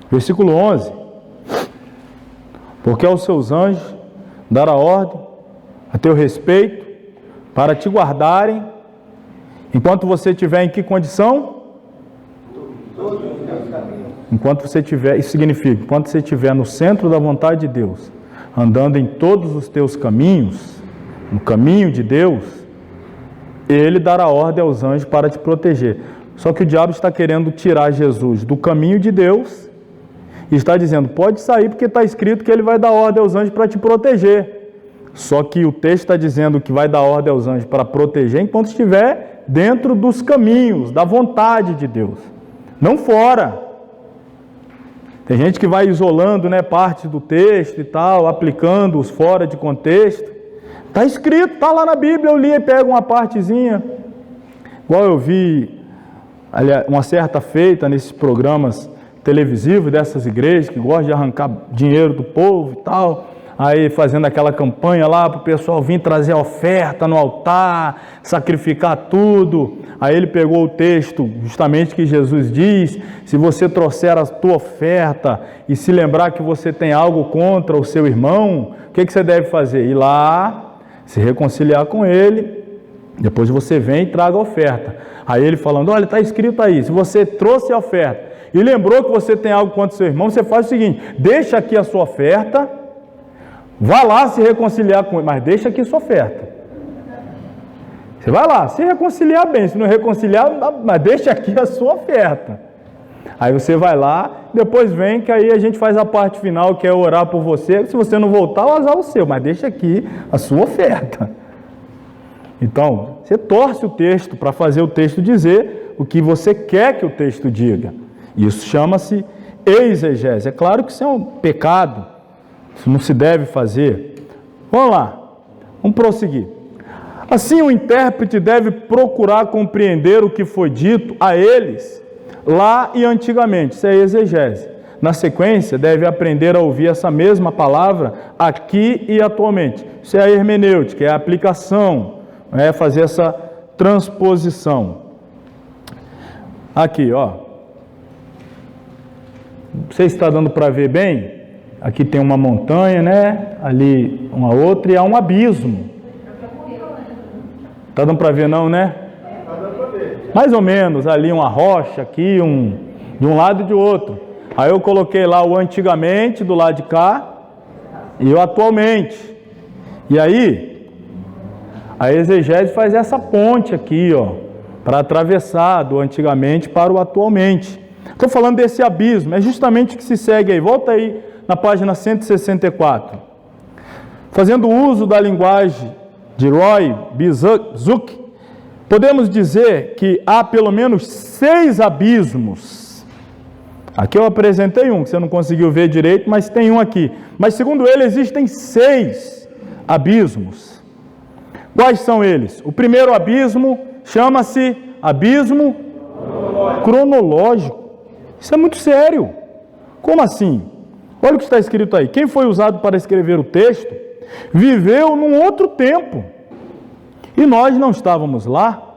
Versículo 11. Porque aos seus anjos dará ordem a teu respeito para te guardarem enquanto você estiver em que condição? Enquanto você estiver, isso significa, enquanto você estiver no centro da vontade de Deus, andando em todos os teus caminhos, no caminho de Deus, Ele dará ordem aos anjos para te proteger. Só que o diabo está querendo tirar Jesus do caminho de Deus e está dizendo, pode sair porque está escrito que ele vai dar ordem aos anjos para te proteger. Só que o texto está dizendo que vai dar ordem aos anjos para proteger enquanto estiver dentro dos caminhos, da vontade de Deus, não fora. Tem gente que vai isolando, parte do texto e tal, aplicando-os fora de contexto. Está escrito, está lá na Bíblia, eu li e pego uma partezinha. Igual eu vi, aliás, uma certa feita nesses programas televisivos dessas igrejas que gostam de arrancar dinheiro do povo e tal. aí fazendo aquela campanha lá para o pessoal vir trazer a oferta no altar, sacrificar tudo. Aí ele pegou o texto justamente que Jesus diz: se você trouxer a tua oferta e se lembrar que você tem algo contra o seu irmão, o que você deve fazer? Ir lá, se reconciliar com ele, depois você vem e traga a oferta. Aí ele falando: olha, está escrito aí, se você trouxe a oferta e lembrou que você tem algo contra o seu irmão, você faz o seguinte: deixa aqui a sua oferta, vá lá se reconciliar com ele, mas deixa aqui a sua oferta. Você vai lá, se reconciliar bem, se não reconciliar, mas deixa aqui a sua oferta. Aí você vai lá, depois vem, que aí a gente faz a parte final, que é orar por você. Se você não voltar, o azar é o seu, mas deixa aqui a sua oferta. Então, você torce o texto para fazer o texto dizer o que você quer que o texto diga. Isso chama-se exegese. É claro que isso é um pecado, isso não se deve fazer. Vamos lá, vamos prosseguir. Assim, o intérprete deve procurar compreender o que foi dito a eles lá e antigamente. Isso é exegese. Na sequência, deve aprender a ouvir essa mesma palavra aqui e atualmente. Isso é a hermenêutica, é a aplicação, é fazer essa transposição. Aqui, ó. Você está dando para ver bem? Aqui tem uma montanha, né? Ali uma outra e há um abismo. Está dando para ver não, né? Mais ou menos, ali uma rocha, aqui de um lado e de outro. Aí eu coloquei lá o antigamente do lado de cá e o atualmente. E aí, a exegese faz essa ponte aqui, ó, para atravessar do antigamente para o atualmente. Estou falando desse abismo, é justamente o que se segue aí. Volta aí na página 164. Fazendo uso da linguagem de Roy Bizuc, podemos dizer que há pelo menos 6 abismos. Aqui eu apresentei um, que você não conseguiu ver direito, mas tem um aqui. Mas segundo ele, existem 6 abismos. Quais são eles? O primeiro abismo chama-se abismo cronológico. Isso é muito sério. Como assim? Olha o que está escrito aí. Quem foi usado para escrever o texto viveu num outro tempo e nós não estávamos lá.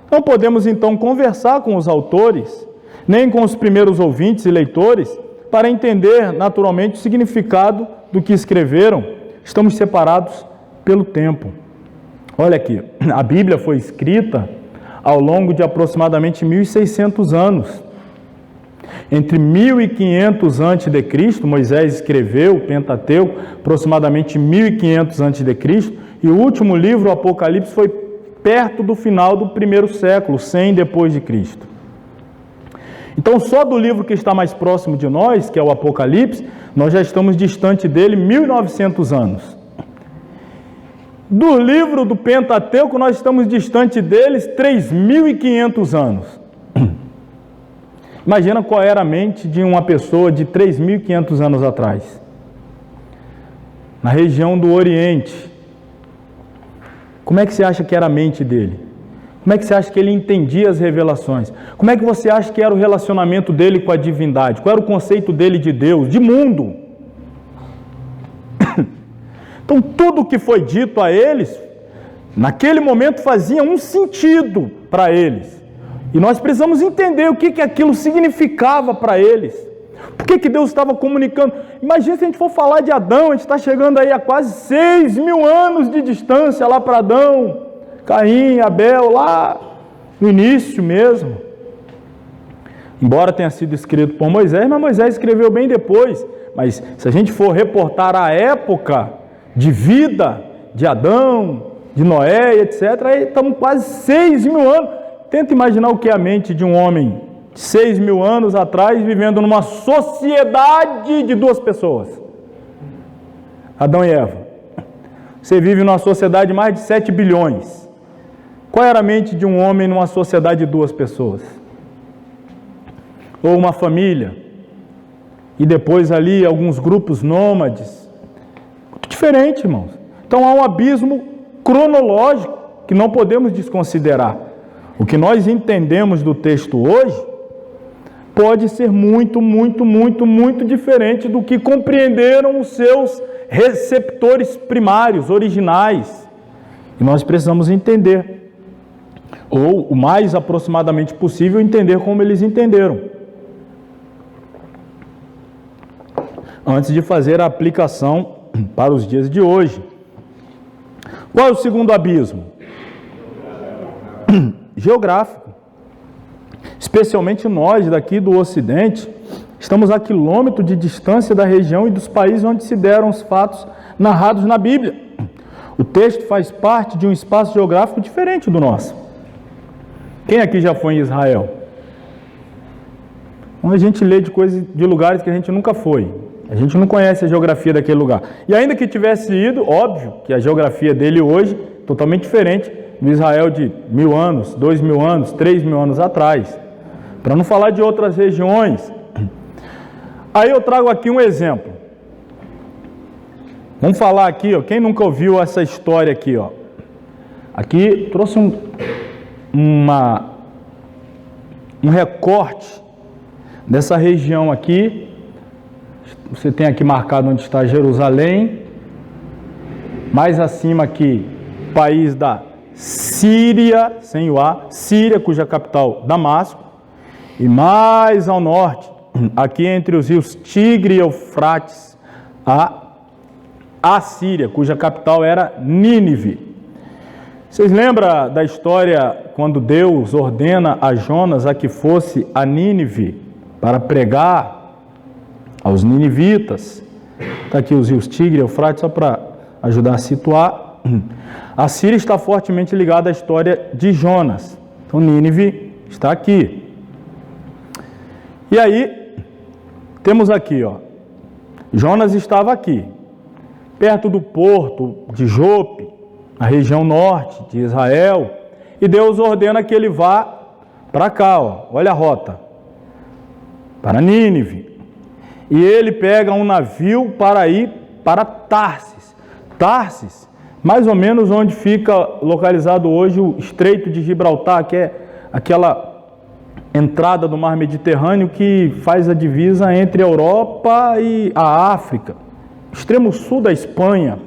Não podemos então conversar com os autores, nem com os primeiros ouvintes e leitores, para entender naturalmente o significado do que escreveram. Estamos separados pelo tempo. Olha aqui, a Bíblia foi escrita ao longo de aproximadamente 1.600 anos. Entre 1500 a.C., Moisés escreveu o Pentateuco, aproximadamente 1500 a.C., e o último livro, o Apocalipse, foi perto do final do primeiro século, 100 depois de Cristo. Então, só do livro que está mais próximo de nós, que é o Apocalipse, nós já estamos distante dele 1900 anos. Do livro do Pentateuco, nós estamos distante deles 3.500 anos. Imagina qual era a mente de uma pessoa de 3.500 anos atrás. Na região do Oriente. Como é que você acha que era a mente dele? Como é que você acha que ele entendia as revelações? Como é que você acha que era o relacionamento dele com a divindade? Qual era o conceito dele de Deus, de mundo? Então, tudo o que foi dito a eles, naquele momento fazia um sentido para eles. E nós precisamos entender o que aquilo significava para eles. Por que Deus estava comunicando? Imagina se a gente for falar de Adão, a gente está chegando aí a quase 6.000 anos de distância lá para Adão, Caim, Abel, lá no início mesmo. Embora tenha sido escrito por Moisés, mas Moisés escreveu bem depois. Mas se a gente for reportar a época de vida de Adão, de Noé, etc., aí estamos quase 6.000 anos. Tenta imaginar o que é a mente de um homem de 6.000 anos atrás, vivendo numa sociedade de 2 pessoas. Adão e Eva. Você vive numa sociedade de mais de 7 bilhões. Qual era a mente de um homem numa sociedade de 2 pessoas? Ou uma família. E depois ali alguns grupos nômades. Muito diferente, irmãos. Então há um abismo cronológico que não podemos desconsiderar. O que nós entendemos do texto hoje pode ser muito diferente do que compreenderam os seus receptores primários, originais. E nós precisamos entender, ou o mais aproximadamente possível, entender como eles entenderam, antes de fazer a aplicação para os dias de hoje. Qual é o segundo abismo? Geográfico. Especialmente nós daqui do Ocidente, estamos a quilômetro de distância da região e dos países onde se deram os fatos narrados na Bíblia. O texto faz parte de um espaço geográfico diferente do nosso. Quem aqui já foi em Israel? Quando a gente lê de coisas, de lugares que a gente nunca foi, a gente não conhece a geografia daquele lugar. E ainda que tivesse ido, óbvio que a geografia dele hoje é totalmente diferente do Israel de 1000 anos, 2000 anos, 3000 anos atrás. Para não falar de outras regiões. Aí eu trago aqui um exemplo. Vamos falar aqui, ó, quem nunca ouviu essa história aqui, ó. Aqui trouxe um recorte dessa região aqui. Você tem aqui marcado onde está Jerusalém. Mais acima aqui, país da Síria, sem o A, Síria, cuja capital Damasco. E mais ao norte, aqui entre os rios Tigre e Eufrates, a Síria, cuja capital era Nínive. Vocês lembram da história quando Deus ordena a Jonas a que fosse a Nínive para pregar aos ninivitas? Está aqui os rios Tigre e Eufrates, só para ajudar a situar. A Síria está fortemente ligada à história de Jonas. Então Nínive está aqui. E aí, temos aqui, ó, Jonas estava aqui, perto do porto de Jope, na região norte de Israel, e Deus ordena que ele vá para cá, ó, olha a rota, para Nínive. E ele pega um navio para ir para Tarsis. Tarsis, mais ou menos onde fica localizado hoje o Estreito de Gibraltar, que é aquela entrada do mar Mediterrâneo que faz a divisa entre a Europa e a África, extremo sul da Espanha.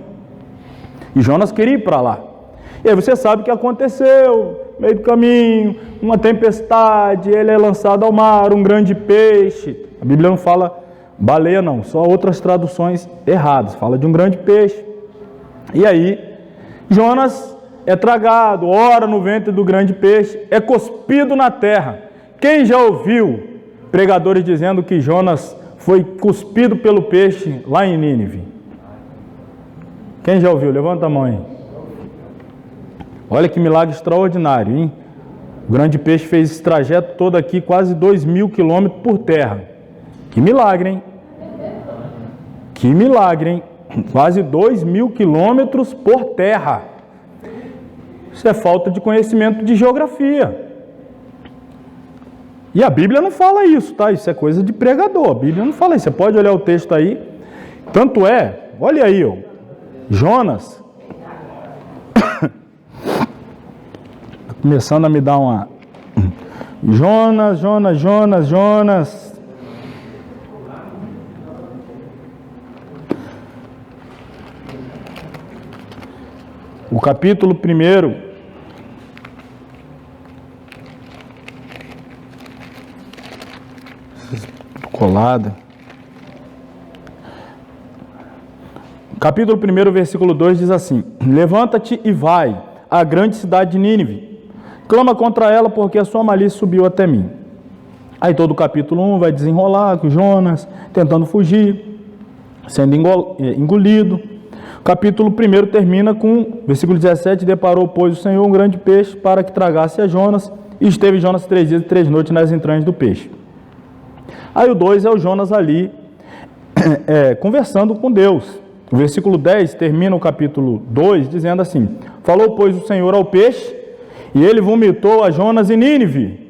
E Jonas queria ir para lá. E aí você sabe o que aconteceu, no meio do caminho, uma tempestade, ele é lançado ao mar, um grande peixe. A Bíblia não fala baleia não, só outras traduções erradas, fala de um grande peixe. E aí, Jonas é tragado, ora no ventre do grande peixe, é cuspido na terra. Quem já ouviu pregadores dizendo que Jonas foi cuspido pelo peixe lá em Nínive? Quem já ouviu? Levanta a mão aí. Olha que milagre extraordinário, hein? O grande peixe fez esse trajeto todo aqui, quase 2000 quilômetros por terra. Que milagre, hein? Que milagre, hein? Quase 2000 quilômetros por terra. Isso é falta de conhecimento de geografia. E a Bíblia não fala isso, tá? Isso é coisa de pregador. A Bíblia não fala isso. Você pode olhar o texto aí. Tanto é, olha aí, ó, Jonas. Começando a me dar uma... Jonas. O capítulo 1. Colada. Capítulo 1, versículo 2 diz assim: Levanta-te e vai à grande cidade de Nínive, clama contra ela, porque a sua malícia subiu até mim. Aí todo o capítulo 1 vai desenrolar com Jonas tentando fugir, sendo engolido. O capítulo 1 termina com versículo 17: Deparou, pois, o Senhor um grande peixe para que tragasse a Jonas, e esteve Jonas 3 dias e 3 noites nas entranhas do peixe. Aí o 2 é o Jonas ali conversando com Deus. O versículo 10 termina o capítulo 2 dizendo assim: Falou, pois, o Senhor ao peixe, e ele vomitou a Jonas em Nínive,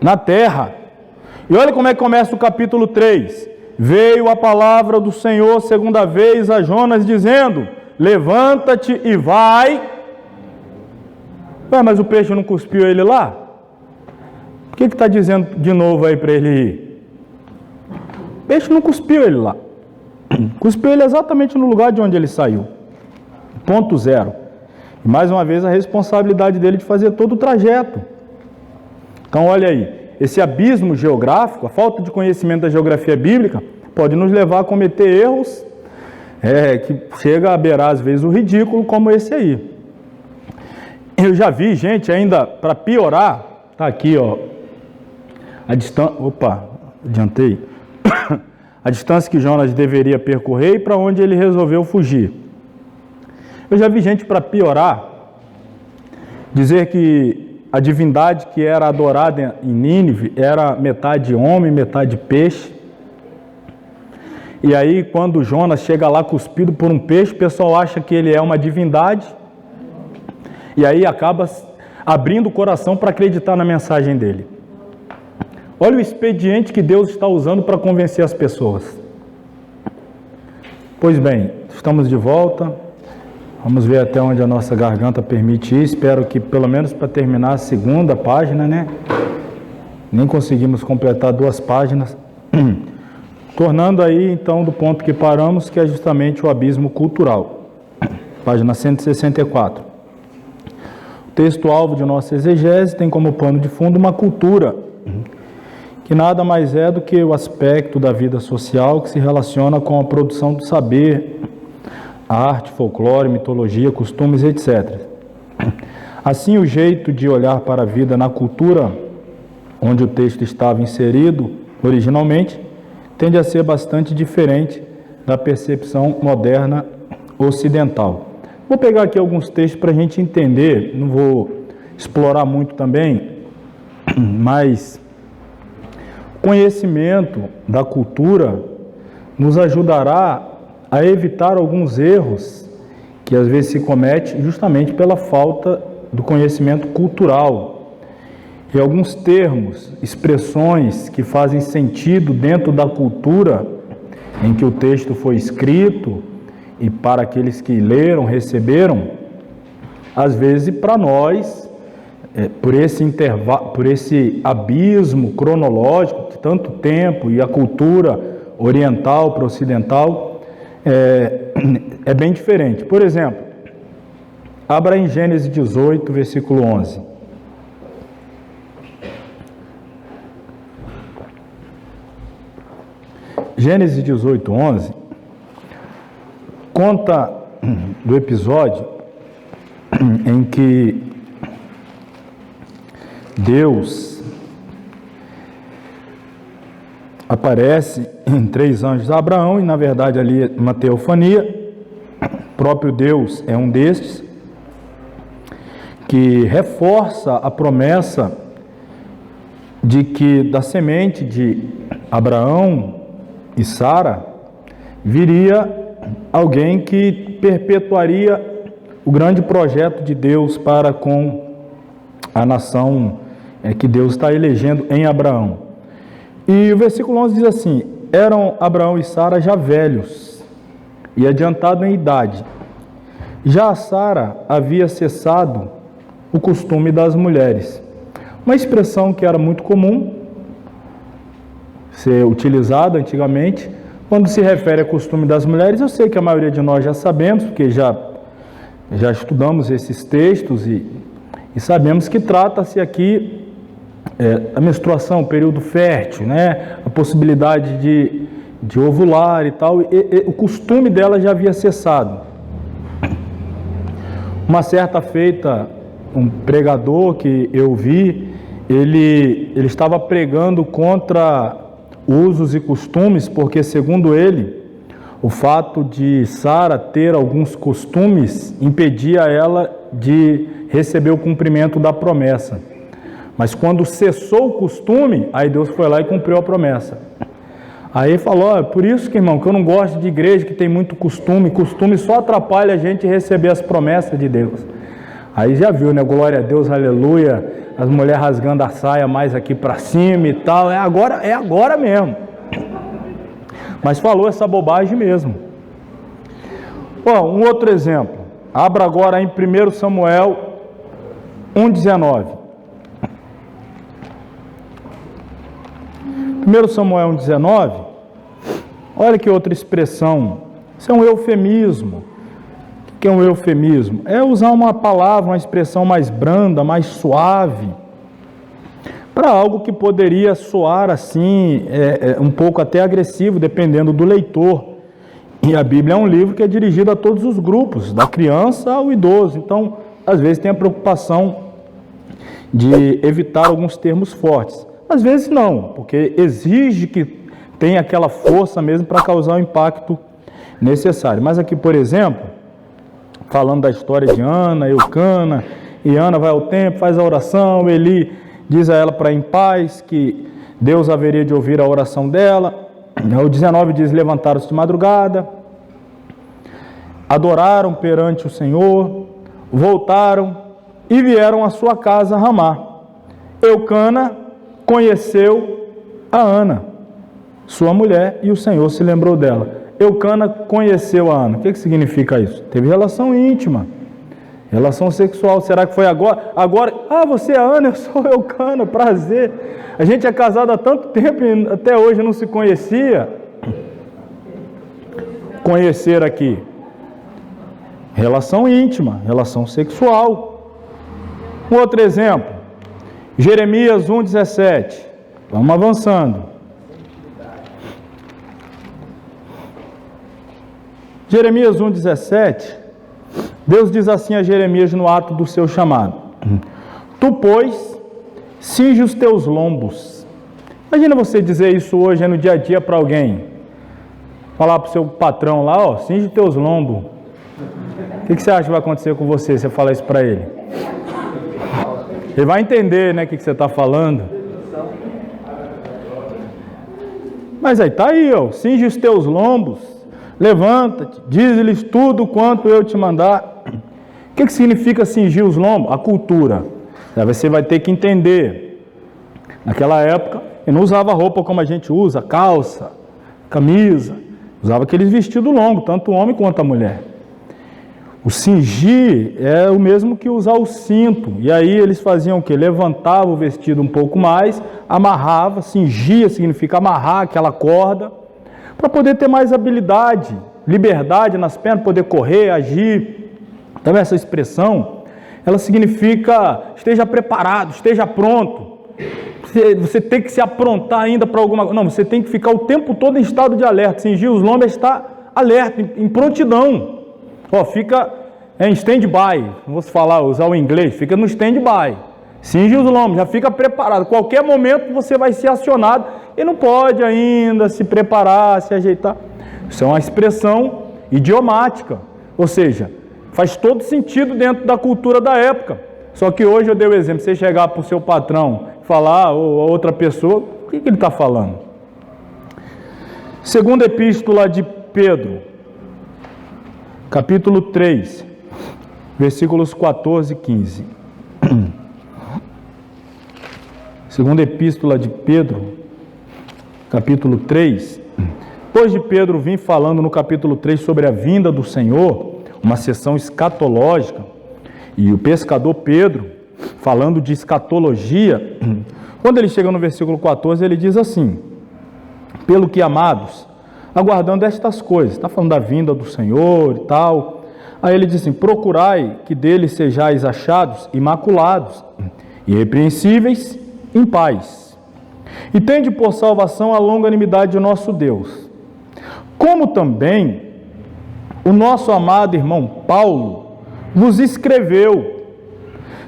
na terra. E olha como é que começa o capítulo 3. Veio a palavra do Senhor segunda vez a Jonas, dizendo: Levanta-te e vai. Ué, mas o peixe não cuspiu ele lá? O que está dizendo de novo aí para ele ir? O peixe não cuspiu ele lá. Cuspiu ele exatamente no lugar de onde ele saiu. Ponto zero. E mais uma vez a responsabilidade dele de fazer todo o trajeto. Então olha aí, esse abismo geográfico, a falta de conhecimento da geografia bíblica, pode nos levar a cometer erros que chega a beirar às vezes o ridículo, como esse aí. Eu já vi gente ainda, para piorar, tá aqui ó, a distância, adiantei, a distância que Jonas deveria percorrer e para onde ele resolveu fugir. Eu já vi gente, para piorar, dizer que a divindade que era adorada em Nínive era metade homem, metade peixe. E aí, quando Jonas chega lá cuspido por um peixe, o pessoal acha que ele é uma divindade. E aí acaba abrindo o coração para acreditar na mensagem dele. Olha o expediente que Deus está usando para convencer as pessoas. Pois bem, estamos de volta. Vamos ver até onde a nossa garganta permite ir. Espero que pelo menos para terminar a segunda página, né? Nem conseguimos completar 2 páginas. Tornando aí então do ponto que paramos, que é justamente o abismo cultural. Página 164. O texto-alvo de nossa exegese tem como pano de fundo uma cultura, que nada mais é do que o aspecto da vida social que se relaciona com a produção do saber, arte, folclore, mitologia, costumes, etc. Assim, o jeito de olhar para a vida na cultura onde o texto estava inserido originalmente tende a ser bastante diferente da percepção moderna ocidental. Vou pegar aqui alguns textos para a gente entender, não vou explorar muito também, mas o conhecimento da cultura nos ajudará a evitar alguns erros que às vezes se comete justamente pela falta do conhecimento cultural. E alguns termos, expressões que fazem sentido dentro da cultura em que o texto foi escrito e para aqueles que leram, receberam, às vezes para nós, por esse intervalo, por esse abismo cronológico de tanto tempo e a cultura oriental para ocidental, é bem diferente. Por exemplo, abra em Gênesis 18, versículo 11. Gênesis 18, 11, conta do episódio em que Deus aparece em 3 anjos a Abraão, e na verdade ali é uma teofania. O próprio Deus é um destes, que reforça a promessa de que da semente de Abraão e Sara viria alguém que perpetuaria o grande projeto de Deus para com a nação que Deus está elegendo em Abraão. E o versículo 11 diz assim: eram Abraão e Sara já velhos e adiantados em idade. Já a Sara havia cessado o costume das mulheres. Uma expressão que era muito comum ser utilizada antigamente, quando se refere a costume das mulheres. Eu sei que a maioria de nós já sabemos, porque já estudamos esses textos e sabemos que trata-se aqui a menstruação, o período fértil, né? A possibilidade de ovular e tal, e o costume dela já havia cessado. Uma certa feita, um pregador que eu vi, ele estava pregando contra usos e costumes, porque segundo ele, o fato de Sara ter alguns costumes impedia ela de receber o cumprimento da promessa. Mas quando cessou o costume, aí Deus foi lá e cumpriu a promessa. Aí falou: é por isso que, irmão, que eu não gosto de igreja que tem muito costume só atrapalha a gente receber as promessas de Deus. Aí já viu, né? Glória a Deus, aleluia, as mulheres rasgando a saia mais aqui para cima e tal, é agora mesmo. Mas falou essa bobagem mesmo. Bom, um outro exemplo, abra agora em 1 Samuel 1,19. 1 Samuel 1,19, Olha que outra expressão. Isso é um eufemismo. O que é um eufemismo? É usar uma palavra, uma expressão mais branda, mais suave, para algo que poderia soar assim, um pouco até agressivo, dependendo do leitor. E a Bíblia é um livro que é dirigido a todos os grupos, da criança ao idoso. Então, às vezes tem a preocupação de evitar alguns termos fortes. Às vezes não, porque exige que tenha aquela força mesmo para causar o impacto necessário. Mas aqui, por exemplo, falando da história de Ana, Eucana, e Ana vai ao templo, faz a oração, Eli diz a ela para ir em paz, que Deus haveria de ouvir a oração dela. O 19 diz, levantaram-se de madrugada, adoraram perante o Senhor, voltaram e vieram à sua casa Ramá. Eucana conheceu a Ana, sua mulher, e o Senhor se lembrou dela. Eucana conheceu a Ana. O que significa isso? Teve relação íntima, relação sexual. Será que foi agora? Agora, você é a Ana, eu sou Eucana, prazer. A gente é casado há tanto tempo e até hoje não se conhecia. Conhecer aqui, relação íntima, relação sexual. Um outro exemplo, Jeremias 1,17. Vamos avançando. Jeremias 1,17, Deus diz assim a Jeremias no ato do seu chamado: tu, pois, cinge os teus lombos. Imagina você dizer isso hoje no dia a dia para alguém. Falar para o seu patrão lá, cinge os teus lombos. O que você acha que vai acontecer com você se você falar isso para ele? Ele vai entender, né, o que você está falando. Mas aí, está aí, cinge os teus lombos. Levanta-te, diz-lhes tudo quanto eu te mandar. O que significa cingir os lombos? A cultura. Você vai ter que entender. Naquela época, ele não usava roupa como a gente usa, calça, camisa. Usava aqueles vestidos longos, tanto o homem quanto a mulher. O cingir é o mesmo que usar o cinto. E aí eles faziam o quê? Levantavam o vestido um pouco mais, amarrava, cingia significa amarrar aquela corda, para poder ter mais habilidade, liberdade nas pernas, poder correr, agir. Então essa expressão, ela significa esteja preparado, esteja pronto. Você tem que se aprontar ainda para alguma coisa. Não, você tem que ficar o tempo todo em estado de alerta. Cingir os lombos é estar alerta, em prontidão. Fica em stand-by. Não vou falar, usar o inglês, fica no stand-by. Cinge os lombos, já fica preparado. Qualquer momento você vai ser acionado e não pode ainda se preparar, se ajeitar. Isso é uma expressão idiomática, ou seja, faz todo sentido dentro da cultura da época. Só que hoje eu dei o exemplo, você chegar para o seu patrão e falar, ou a outra pessoa, o que ele está falando? Segunda epístola de Pedro, capítulo 3, versículos 14 e 15. Segunda epístola de Pedro, capítulo 3. Depois de Pedro vir falando no capítulo 3 sobre a vinda do Senhor, uma sessão escatológica, e o pescador Pedro, falando de escatologia, quando ele chega no versículo 14, ele diz assim: pelo que, amados, aguardando estas coisas, está falando da vinda do Senhor e tal. Aí ele diz assim: procurai que dele sejais achados imaculados, irrepreensíveis, em paz, e tende por salvação a longanimidade de nosso Deus, como também o nosso amado irmão Paulo vos escreveu,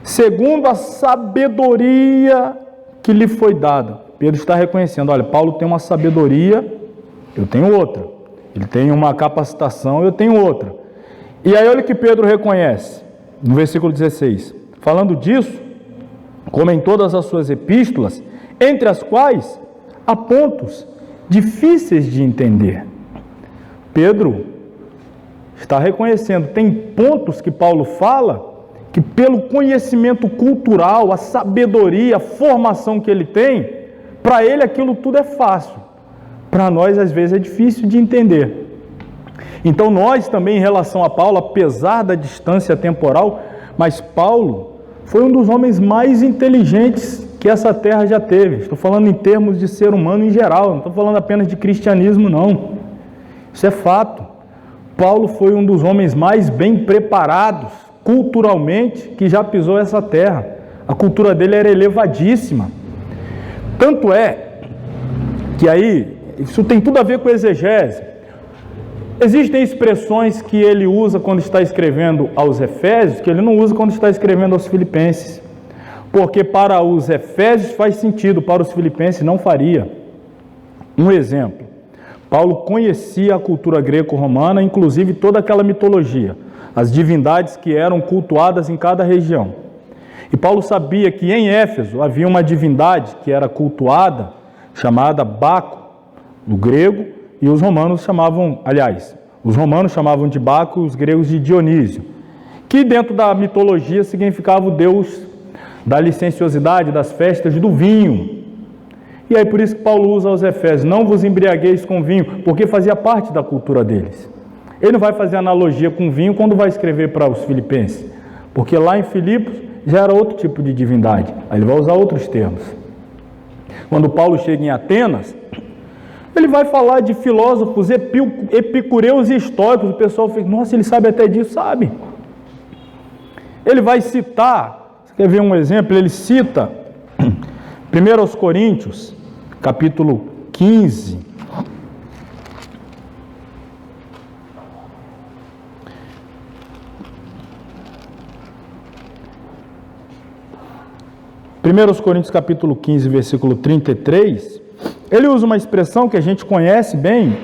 segundo a sabedoria que lhe foi dada. Pedro está reconhecendo, olha, Paulo tem uma sabedoria, eu tenho outra. Ele tem uma capacitação, eu tenho outra. E aí olha o que Pedro reconhece, no versículo 16. Falando disso, como em todas as suas epístolas, entre as quais há pontos difíceis de entender. Pedro está reconhecendo, tem pontos que Paulo fala, que pelo conhecimento cultural, a sabedoria, a formação que ele tem, para ele aquilo tudo é fácil. Para nós, às vezes, é difícil de entender. Então, nós também, em relação a Paulo, apesar da distância temporal, mas Paulo foi um dos homens mais inteligentes que essa terra já teve. Estou falando em termos de ser humano em geral, não estou falando apenas de cristianismo, não. Isso é fato. Paulo foi um dos homens mais bem preparados culturalmente que já pisou essa terra. A cultura dele era elevadíssima. Tanto é que aí, isso tem tudo a ver com exegese. Existem expressões que ele usa quando está escrevendo aos Efésios, que ele não usa quando está escrevendo aos Filipenses. Porque para os Efésios faz sentido, para os Filipenses não faria. Um exemplo. Paulo conhecia a cultura greco-romana, inclusive toda aquela mitologia, as divindades que eram cultuadas em cada região. E Paulo sabia que em Éfeso havia uma divindade que era cultuada, chamada Baco, no grego, e os romanos chamavam, os romanos chamavam de Baco e os gregos de Dionísio, que dentro da mitologia significava o deus da licenciosidade, das festas, do vinho. E aí por isso que Paulo usa aos Efésios, não vos embriagueis com vinho, porque fazia parte da cultura deles. Ele não vai fazer analogia com vinho quando vai escrever para os filipenses, porque lá em Filipos já era outro tipo de divindade, aí ele vai usar outros termos. Quando Paulo chega em Atenas, ele vai falar de filósofos epicureus e estoicos, o pessoal fica, nossa, ele sabe até disso, sabe? Ele vai citar, você quer ver um exemplo? Ele cita 1 Coríntios, capítulo 15, capítulo 15, versículo 33, ele usa uma expressão que a gente conhece bem,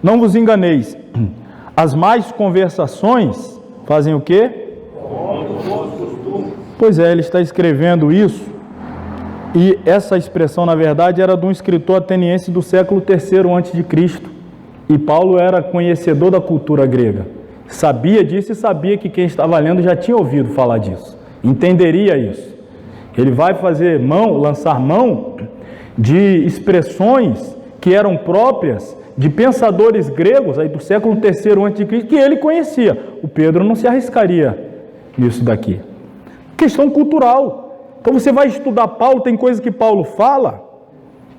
não vos enganeis, as más conversações fazem o quê? Pois é, ele está escrevendo isso, e essa expressão, na verdade, era de um escritor ateniense do século III a.C., e Paulo era conhecedor da cultura grega, sabia disso e sabia que quem estava lendo já tinha ouvido falar disso, entenderia isso. Ele vai lançar mão de expressões que eram próprias de pensadores gregos aí do século III a.C., que ele conhecia. O Pedro não se arriscaria nisso daqui. Questão cultural. Então você vai estudar Paulo, tem coisa que Paulo fala,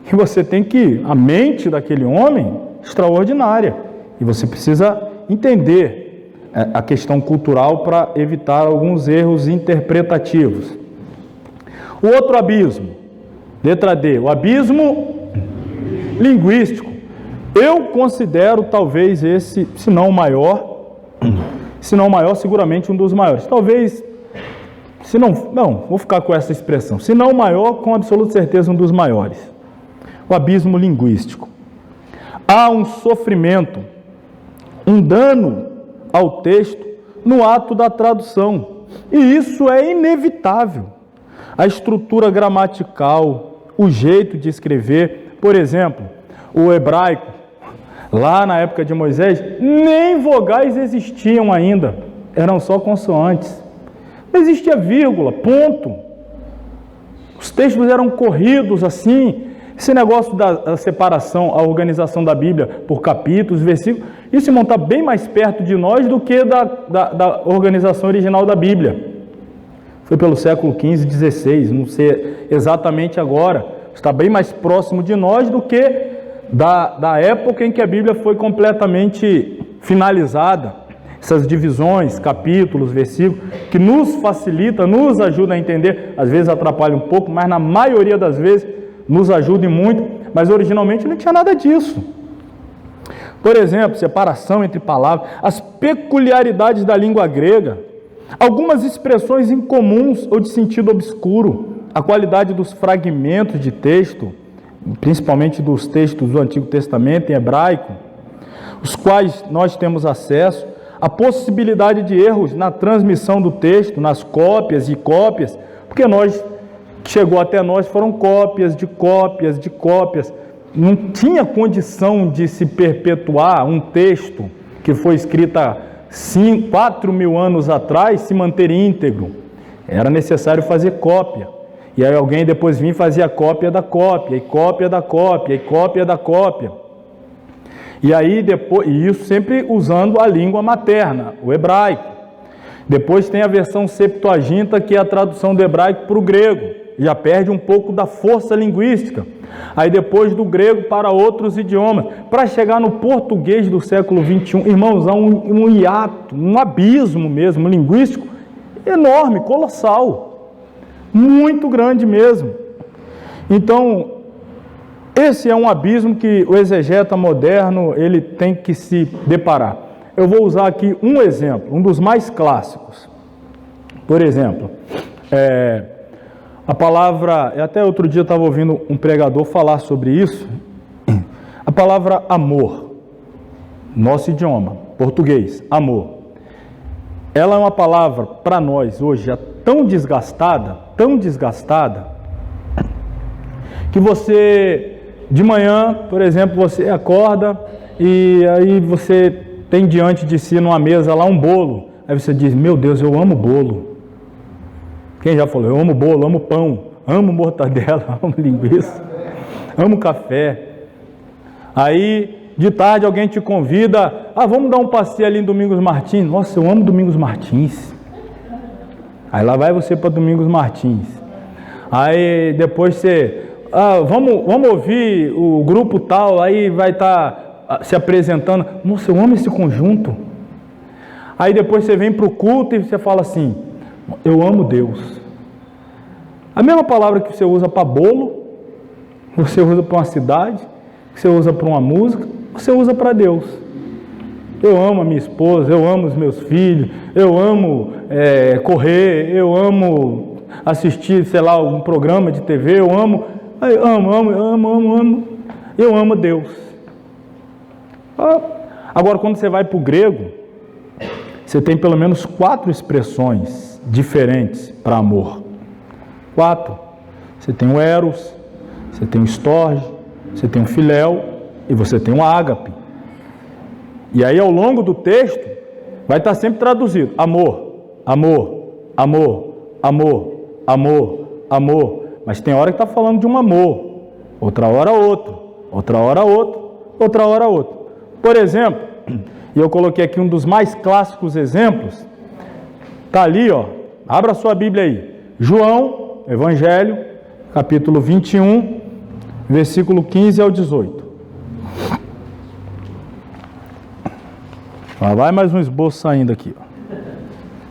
e você tem que, a mente daquele homem, extraordinária. E você precisa entender a questão cultural para evitar alguns erros interpretativos. O outro abismo, letra D, o abismo linguístico. Eu considero talvez esse, se não o maior, seguramente um dos maiores. Talvez, vou ficar com essa expressão. Se não o maior, com absoluta certeza um dos maiores. O abismo linguístico. Há um sofrimento, um dano ao texto no ato da tradução. E isso é inevitável. A estrutura gramatical, o jeito de escrever, por exemplo, o hebraico, lá na época de Moisés, nem vogais existiam ainda, eram só consoantes. Não existia vírgula, ponto. Os textos eram corridos assim. Esse negócio da separação, a organização da Bíblia por capítulos, versículos, isso irmão, está bem mais perto de nós do que da organização original da Bíblia. Foi pelo século XV, XVI, não sei exatamente agora. Está bem mais próximo de nós do que da época em que a Bíblia foi completamente finalizada. Essas divisões, capítulos, versículos, que nos facilita, nos ajuda a entender, às vezes atrapalha um pouco, mas na maioria das vezes nos ajuda e muito, mas originalmente não tinha nada disso. Por exemplo, separação entre palavras, as peculiaridades da língua grega, algumas expressões incomuns ou de sentido obscuro, a qualidade dos fragmentos de texto, principalmente dos textos do Antigo Testamento em hebraico, os quais nós temos acesso, a possibilidade de erros na transmissão do texto, nas cópias e cópias, porque chegou até nós, foram cópias de cópias de cópias, não tinha condição de se perpetuar um texto que foi escrito há 4 mil anos atrás, se manter íntegro, era necessário fazer cópia, e aí alguém depois vinha e fazia cópia da cópia, e cópia da cópia, e cópia da cópia, e aí depois, e isso sempre usando a língua materna, o hebraico. Depois tem a versão Septuaginta, que é a tradução do hebraico para o grego. já perde um pouco da força linguística. Aí depois do grego para outros idiomas, para chegar no português do século XXI, irmãos, há um hiato, um abismo mesmo linguístico enorme, colossal, muito grande mesmo. Então, esse é um abismo que o exegeta moderno ele tem que se deparar. Eu vou usar aqui um exemplo, um dos mais clássicos. Por exemplo, a palavra, até outro dia eu estava ouvindo um pregador falar sobre isso, a palavra amor, nosso idioma, português, amor. Ela é uma palavra, para nós hoje, já tão desgastada, que você, de manhã, por exemplo, você acorda e aí você tem diante de si, numa mesa lá, um bolo. Aí você diz, meu Deus, eu amo bolo. Quem já falou, eu amo bolo, amo pão, amo mortadela, amo linguiça, amo café. Aí, de tarde, alguém te convida, vamos dar um passeio ali em Domingos Martins. Nossa, eu amo Domingos Martins. Aí lá vai você para Domingos Martins. Aí depois você, vamos ouvir o grupo tal, aí vai estar se apresentando. Nossa, eu amo esse conjunto. Aí depois você vem para o culto e você fala assim, eu amo Deus. A mesma palavra que você usa para bolo, você usa para uma cidade, você usa para uma música, você usa para Deus. Eu amo a minha esposa, eu amo os meus filhos, eu amo correr, eu amo assistir, sei lá, um programa de TV, eu amo Deus. Agora, quando você vai para o grego, você tem pelo menos 4 expressões diferentes para amor. 4. Você tem o eros, você tem o storge, você tem o filéu e você tem o ágape. E aí, ao longo do texto, vai estar sempre traduzido: amor, amor, amor, amor, amor, amor. Mas tem hora que está falando de um amor, outra hora outro, outra hora outro, outra hora outro. Por exemplo, e eu coloquei aqui um dos mais clássicos exemplos, está ali, abra a sua Bíblia aí, João, Evangelho, capítulo 21, versículo 15 ao 18. Vai mais um esboço saindo aqui.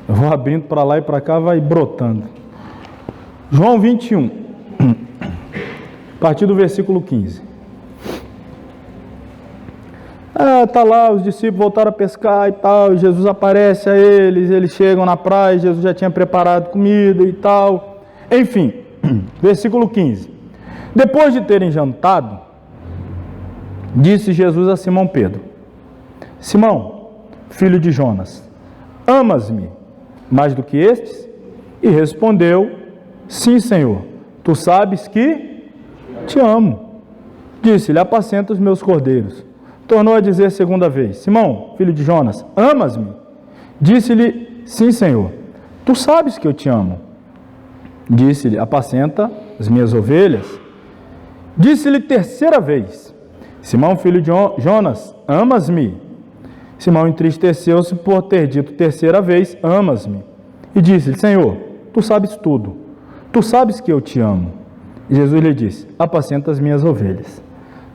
Eu vou abrindo para lá e para cá, vai brotando. João 21, a partir do versículo 15. Está lá, os discípulos voltaram a pescar e tal, Jesus aparece a eles chegam na praia, Jesus já tinha preparado comida e tal. Enfim, versículo 15. Depois de terem jantado, disse Jesus a Simão Pedro: Simão, filho de Jonas, amas-me mais do que estes? E respondeu: sim, Senhor, tu sabes que te amo. Disse-lhe: apacenta os meus cordeiros. Tornou a dizer segunda vez: Simão, filho de Jonas, amas-me? Disse-lhe: sim, Senhor, tu sabes que eu te amo. Disse-lhe: apacenta as minhas ovelhas. Disse-lhe terceira vez: Simão, filho de Jonas, amas-me? Simão entristeceu-se por ter dito terceira vez: amas-me? E disse-lhe: Senhor, tu sabes tudo, tu sabes que eu te amo. E Jesus lhe disse: apacenta as minhas ovelhas.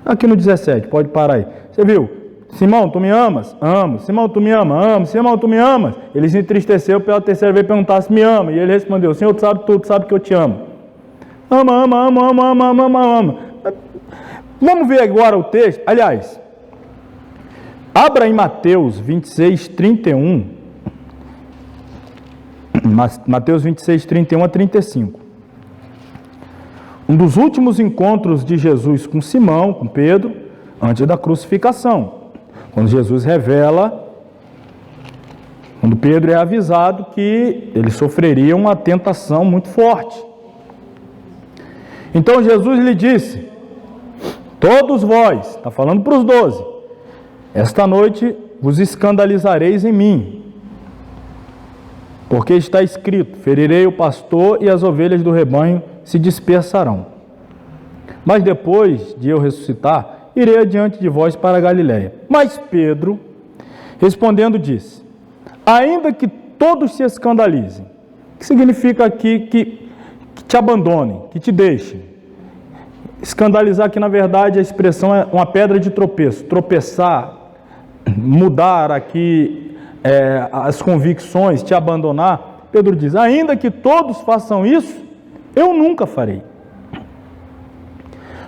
Aqui no 17, pode parar aí. Você viu? Simão, tu me amas? Amo. Simão, tu me amas? Amo. Simão, tu me amas? Ele se entristeceu pela terceira vez perguntar se me ama. E ele respondeu: Senhor, tu sabe tudo, sabe que eu te amo. Ama. Vamos ver agora o texto. Aliás, abra em Mateus 26, 31. Mateus 26, 31 a 35. Um dos últimos encontros de Jesus com Simão, com Pedro, antes da crucificação. Quando Jesus revela, quando Pedro é avisado que ele sofreria uma tentação muito forte. Então Jesus lhe disse: todos vós, está falando para os 12, esta noite vos escandalizareis em mim, porque está escrito: ferirei o pastor e as ovelhas do rebanho se dispersarão. Mas depois de eu ressuscitar, irei adiante de vós para a Galiléia. Mas Pedro, respondendo, disse: ainda que todos se escandalizem. O que significa aqui que te abandonem, que te deixem. Escandalizar, que na verdade a expressão é uma pedra de tropeço. Tropeçar, mudar aqui as convicções, te abandonar. Pedro diz, ainda que todos façam isso, eu nunca farei.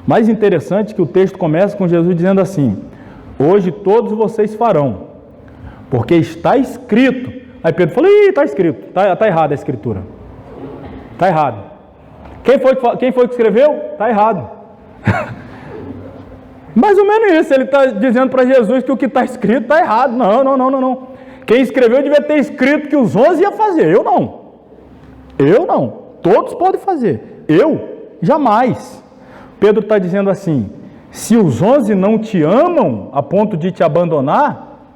Mais interessante que o texto começa com Jesus dizendo assim, hoje todos vocês farão, porque está escrito. Aí Pedro falou, está escrito, está errada a escritura. Está errado. Quem foi que escreveu? Está errado. Mais ou menos isso, ele está dizendo para Jesus que o que está escrito está errado. Não. Quem escreveu devia ter escrito que os 11 iam fazer, eu não. Todos podem fazer, eu jamais. Pedro está dizendo assim, se os 11 não te amam a ponto de te abandonar,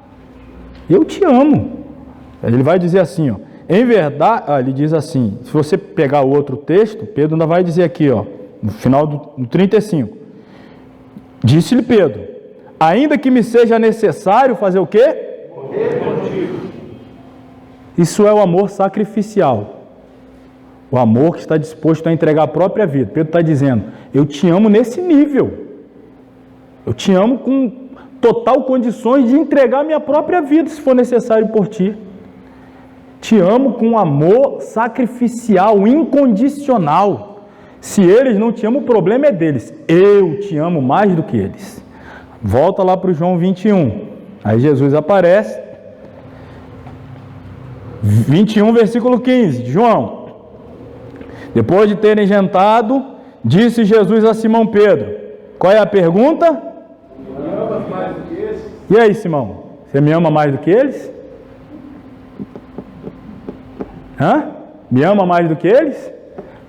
eu te amo. Ele vai dizer assim, ó, em verdade, ele diz assim, se você pegar o outro texto, Pedro ainda vai dizer aqui, ó, no final do 35, disse-lhe Pedro, ainda que me seja necessário fazer o quê? Morrer contigo. Isso é o amor sacrificial. O amor que está disposto a entregar a própria vida. Pedro está dizendo, eu te amo nesse nível. Eu te amo com total condições de entregar a minha própria vida, se for necessário por ti. Te amo com amor sacrificial, incondicional. Se eles não te amam, o problema é deles. Eu te amo mais do que eles. Volta lá para o João 21. Aí Jesus aparece. 21, versículo 15. João. Depois de terem jantado, disse Jesus a Simão Pedro, qual é a pergunta? Me amas mais do que eles? E aí, Simão? Você me ama mais do que eles? Me ama mais do que eles?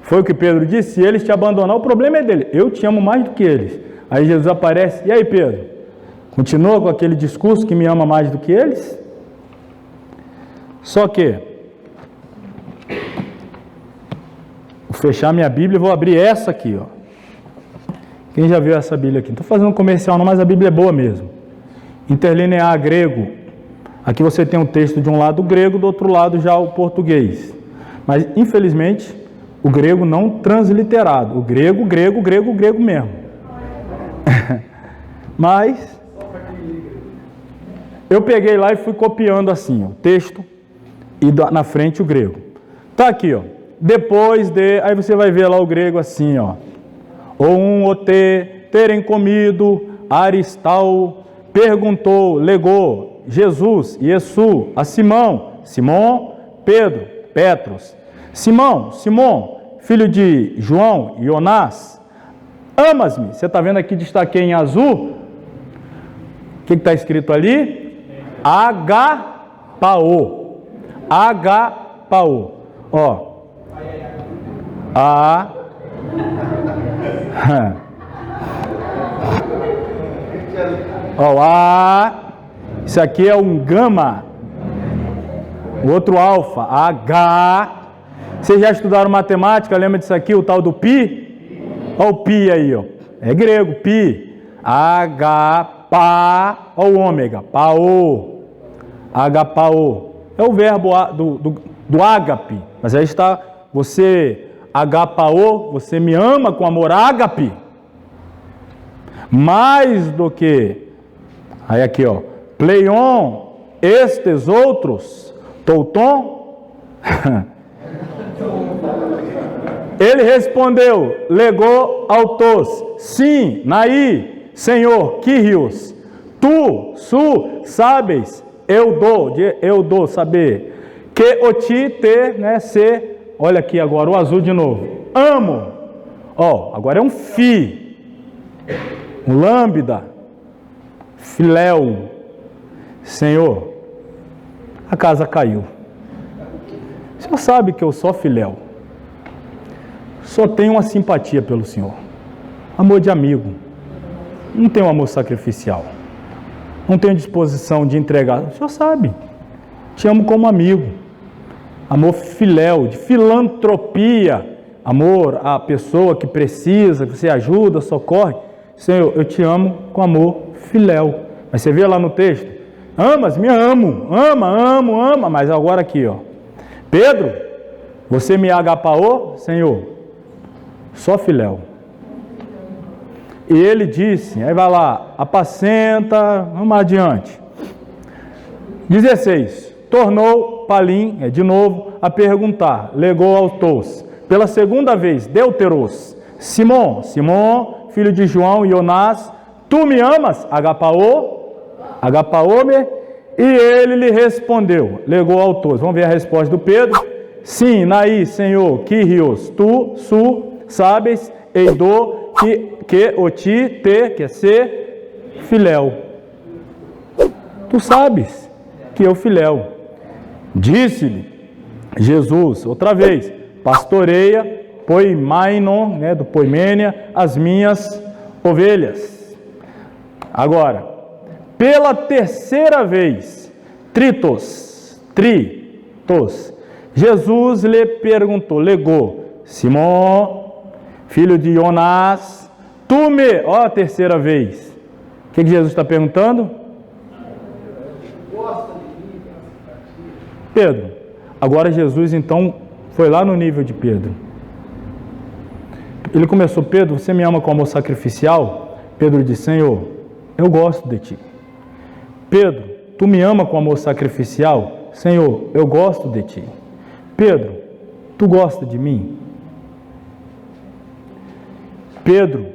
Foi o que Pedro disse, se eles te abandonar, o problema é dele. Eu te amo mais do que eles. Aí Jesus aparece, e aí Pedro? Continua com aquele discurso que me ama mais do que eles? Só que, vou fechar minha Bíblia e vou abrir essa aqui, ó. Quem já viu essa Bíblia aqui? Não estou fazendo um comercial não, mas a Bíblia é boa mesmo. Interlinear grego. Aqui você tem um texto de um lado grego, do outro lado já o português. Mas, infelizmente, o grego não transliterado. O grego mesmo. Mas, eu peguei lá e fui copiando assim, ó, o texto e na frente o grego. Tá aqui, ó. Depois de... Aí você vai ver lá o grego assim, ó. Terem comido, Aristal perguntou, legou, Jesus, Iesu, a Simão, Pedro, Petros, Simão, filho de João, Ionás, amas-me? Você está vendo aqui, destaquei em azul, o que está escrito ali? Agapao, ó, isso aqui é um gama, o outro alfa, H. Vocês já estudaram matemática? Lembra disso aqui, o tal do pi? Olha o pi aí, ó. É grego, pi. H, pá, olha o ômega, pao, agapao. É o verbo do ágape, mas aí está, você agapao, você me ama com amor ágape, mais do que, aí aqui ó, pleion, estes outros, touton. Ele respondeu, legou autos, sim, naí, Senhor, Kyrios, tu, sabes, eu dou, saber, que o ti, ter, né, ser, olha aqui agora, o azul de novo, amo, ó, agora é um fi, um lambda, filéu, Senhor, a casa caiu, o Senhor sabe que eu sou filéu, só tenho uma simpatia pelo Senhor, amor de amigo, não tenho amor sacrificial, não tenho disposição de entregar, o Senhor sabe, te amo como amigo, amor filéu, de filantropia, amor à pessoa que precisa, que você ajuda, socorre, Senhor, eu te amo com amor filéu, mas você vê lá no texto, amas, me amo, ama, mas agora aqui ó, Pedro, você me agapaou, Senhor, só filéu. E ele disse, aí vai lá, apacenta, vamos adiante. 16, tornou Palim, de novo, a perguntar, legou aos, pela segunda vez, deuteros, Simão, filho de João, Ionás, tu me amas, agapaome, e ele lhe respondeu, legou aos, vamos ver a resposta do Pedro, sim, naí, Senhor, Kyrios, tu, sabes, eidô, que oti, te, que ser, filéu. Tu sabes que eu filéu. Disse-lhe Jesus, outra vez, pastoreia, poimainon, do poimênia, as minhas ovelhas. Agora, pela terceira vez, tritos, Jesus lhe perguntou, legou, Simão, filho de Ionás, tu me, a terceira vez, o que Jesus está perguntando? Pedro, agora Jesus então foi lá no nível de Pedro. Ele começou, Pedro, você me ama com amor sacrificial? Pedro disse, Senhor, eu gosto de ti. Pedro, tu me ama com amor sacrificial? Senhor, eu gosto de ti. Pedro, tu gosta de mim? Pedro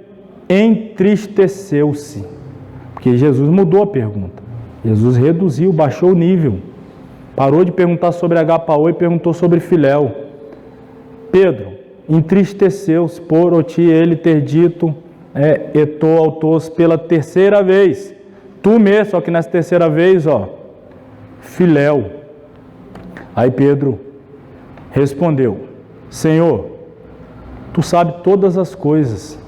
entristeceu-se, porque Jesus mudou a pergunta. Jesus reduziu, baixou o nível. Parou de perguntar sobre agapaô e perguntou sobre filéu. Pedro entristeceu-se por ele ter dito etô autos pela terceira vez. Tu me, só que nessa terceira vez, filéu. Aí Pedro respondeu, Senhor, tu sabes todas as coisas.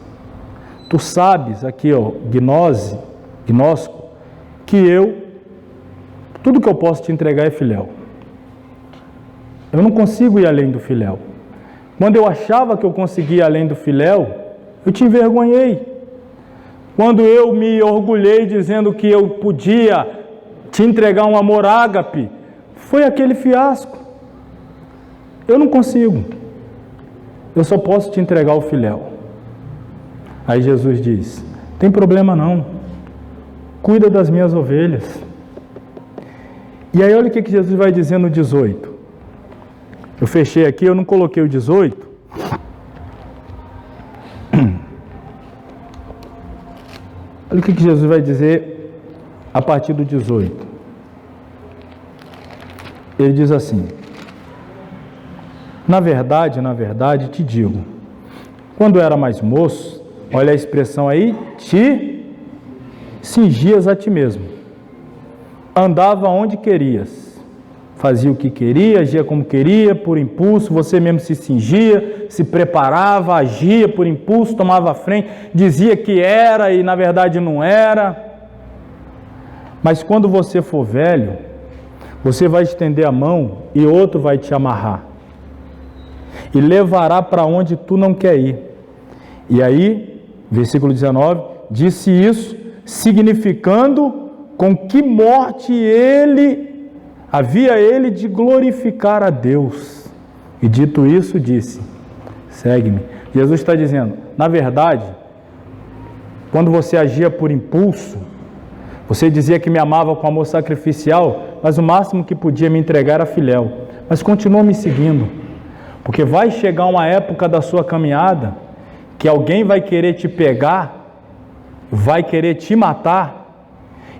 Tu sabes, aqui gnóstico, que tudo que eu posso te entregar é filéu. Eu não consigo ir além do filéu. Quando eu achava que eu conseguia ir além do filéu, eu te envergonhei. Quando eu me orgulhei dizendo que eu podia te entregar um amor ágape, foi aquele fiasco. Eu não consigo. Eu só posso te entregar o filéu. Aí Jesus diz, tem problema não. Cuida das minhas ovelhas. E aí olha o que Jesus vai dizer no 18. Eu fechei aqui, eu não coloquei o 18. Olha o que Jesus vai dizer a partir do 18. Ele diz assim, na verdade, te digo, quando eu era mais moço, olha a expressão aí, te cingias a ti mesmo. Andava onde querias, fazia o que queria, agia como queria, por impulso, você mesmo se cingia, se preparava, agia por impulso, tomava a frente, dizia que era e na verdade não era. Mas quando você for velho, você vai estender a mão e outro vai te amarrar e levará para onde tu não quer ir. E aí, versículo 19, disse isso, significando com que morte havia ele de glorificar a Deus. E dito isso, disse, segue-me. Jesus está dizendo, na verdade, quando você agia por impulso, você dizia que me amava com amor sacrificial, mas o máximo que podia me entregar era filéu. Mas continua me seguindo, porque vai chegar uma época da sua caminhada que alguém vai querer te pegar, vai querer te matar,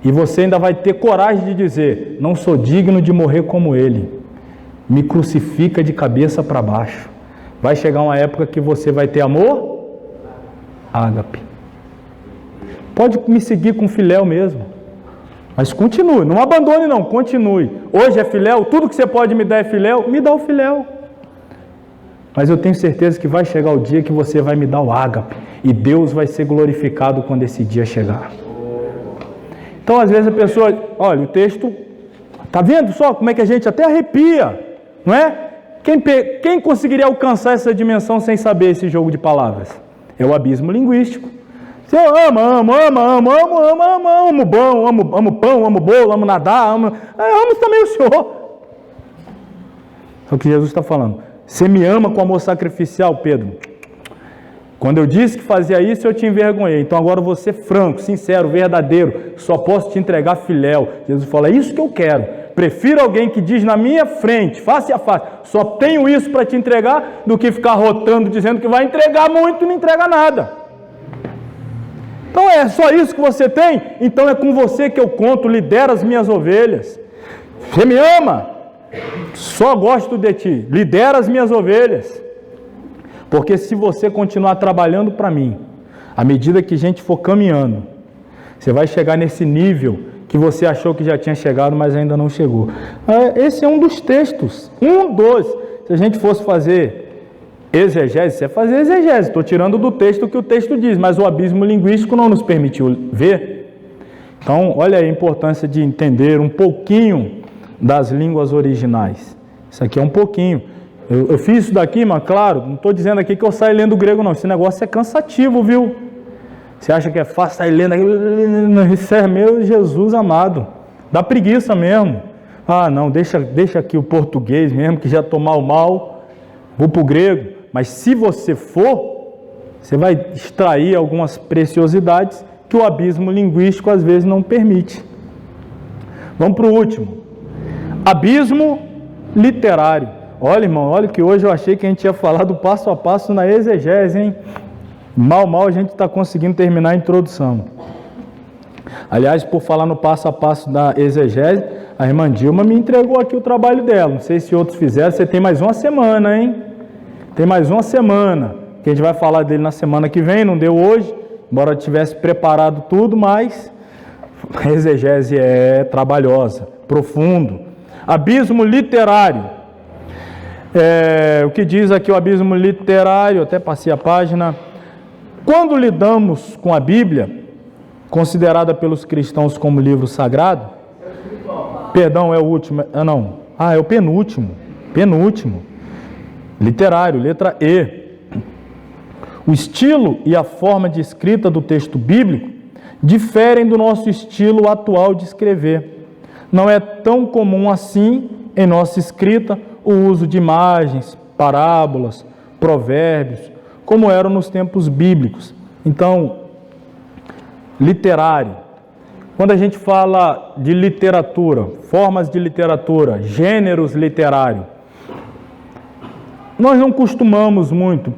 e você ainda vai ter coragem de dizer, não sou digno de morrer como ele, me crucifica de cabeça para baixo. Vai chegar uma época que você vai ter amor ágape. Pode me seguir com filéu mesmo, mas continue, não abandone não, continue. Hoje é filéu, tudo que você pode me dar é filéu, me dá o filéu. Mas eu tenho certeza que vai chegar o dia que você vai me dar o ágape, e Deus vai ser glorificado quando esse dia chegar. Então, às vezes a pessoa, olha, o texto, está vendo só como é que a gente até arrepia, não é? Quem conseguiria alcançar essa dimensão sem saber esse jogo de palavras? É o abismo linguístico. Se eu amo bom, amo pão, amo bolo, amo nadar, amo também o Senhor. É o que Jesus está falando. Você me ama com amor sacrificial, Pedro? Quando eu disse que fazia isso, eu te envergonhei. Então agora eu vou ser franco, sincero, verdadeiro. Só posso te entregar filéu. Jesus fala, é isso que eu quero. Prefiro alguém que diz na minha frente, face a face, só tenho isso para te entregar, do que ficar rotando, dizendo que vai entregar muito e não entrega nada. Então é só isso que você tem? Então é com você que eu conto, lidera as minhas ovelhas. Você me ama? Só gosto de ti. Lidera as minhas ovelhas. Porque se você continuar trabalhando para mim, à medida que a gente for caminhando, você vai chegar nesse nível que você achou que já tinha chegado, mas ainda não chegou. Esse é um dos textos, se a gente fosse fazer exegese, você ia fazer exegese, estou tirando do texto o que o texto diz, mas o abismo linguístico não nos permitiu ver. Então, olha aí a importância de entender um pouquinho das línguas originais. Isso aqui é um pouquinho. Eu fiz isso daqui, mas claro, não estou dizendo aqui que eu saio lendo grego não, esse negócio é cansativo, viu? Você acha que é fácil sair lendo aqui? Isso é meu Jesus amado, dá preguiça mesmo. Ah não, deixa aqui o português mesmo, que já estou mal, vou para o grego. Mas se você for, você vai extrair algumas preciosidades que o abismo linguístico às vezes não permite. Vamos para o último, abismo literário. Olha, irmão, olha que hoje eu achei que a gente ia falar do passo a passo na exegese, hein? Mal a gente está conseguindo terminar a introdução. Aliás, por falar no passo a passo da exegese, a irmã Dilma me entregou aqui o trabalho dela. Não sei se outros fizeram, você tem mais uma semana, hein? Tem mais uma semana, que a gente vai falar dele na semana que vem, não deu hoje, embora tivesse preparado tudo, mas a exegese é trabalhosa, profundo. Abismo literário. O que diz aqui o abismo literário, até passei a página. Quando lidamos com a Bíblia, considerada pelos cristãos como livro sagrado, perdão, é o último, é o penúltimo, literário, letra E. O estilo e a forma de escrita do texto bíblico diferem do nosso estilo atual de escrever. Não é tão comum assim em nossa escrita o uso de imagens, parábolas, provérbios, como eram nos tempos bíblicos. Então, literário. Quando a gente fala de literatura, formas de literatura, gêneros literários, nós não costumamos muito,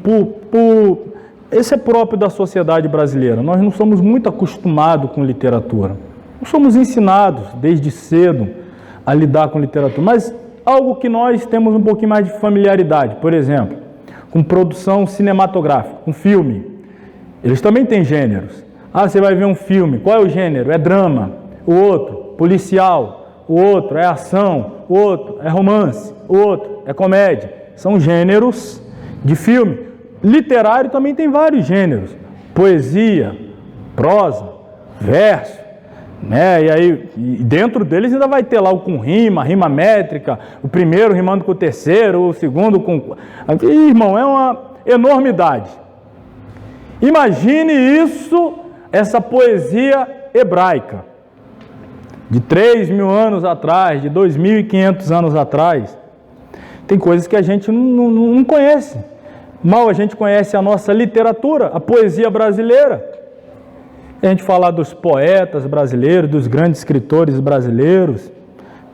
esse é próprio da sociedade brasileira, nós não somos muito acostumados com literatura. Não somos ensinados desde cedo a lidar com literatura, mas algo que nós temos um pouquinho mais de familiaridade, por exemplo, com produção cinematográfica, com filme. Eles também têm gêneros. Você vai ver um filme, qual é o gênero? É drama. O outro, policial. O outro é ação. O outro é romance. O outro é comédia. São gêneros de filme. Literário também tem vários gêneros. Poesia, prosa, verso. E aí, dentro deles ainda vai ter lá o com rima métrica, o primeiro rimando com o terceiro, o segundo com... Irmão, é uma enormidade. Imagine isso, essa poesia hebraica, de 3.000 anos atrás, de 2.500 anos atrás. Tem coisas que a gente não conhece. Mal a gente conhece a nossa literatura, a poesia brasileira. A gente falar dos poetas brasileiros, dos grandes escritores brasileiros.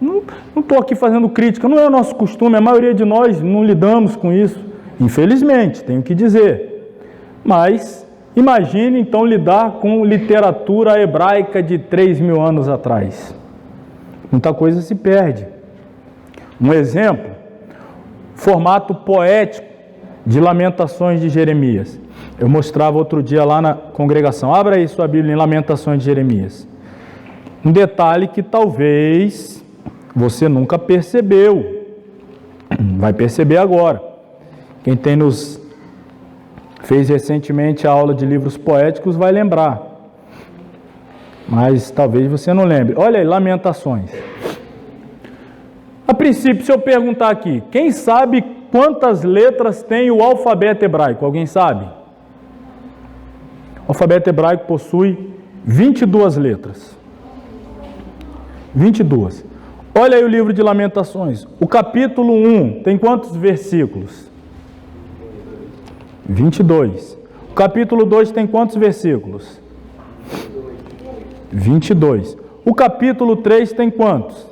Não estou aqui fazendo crítica, não é o nosso costume, a maioria de nós não lidamos com isso. Infelizmente, tenho que dizer. Mas imagine então lidar com literatura hebraica de 3.000 anos atrás. Muita coisa se perde. Um exemplo, formato poético de Lamentações de Jeremias. Eu mostrava outro dia lá na congregação. Abra aí sua Bíblia em Lamentações de Jeremias. Um detalhe que talvez você nunca percebeu. Vai perceber agora. Quem fez recentemente a aula de livros poéticos vai lembrar. Mas talvez você não lembre. Olha aí, Lamentações. A princípio, se eu perguntar aqui, quem sabe quantas letras tem o alfabeto hebraico? Alguém sabe? O alfabeto hebraico possui 22 letras. 22. Olha aí o livro de Lamentações. O capítulo 1 tem quantos versículos? 22. O capítulo 2 tem quantos versículos? 22. O capítulo 3 tem quantos?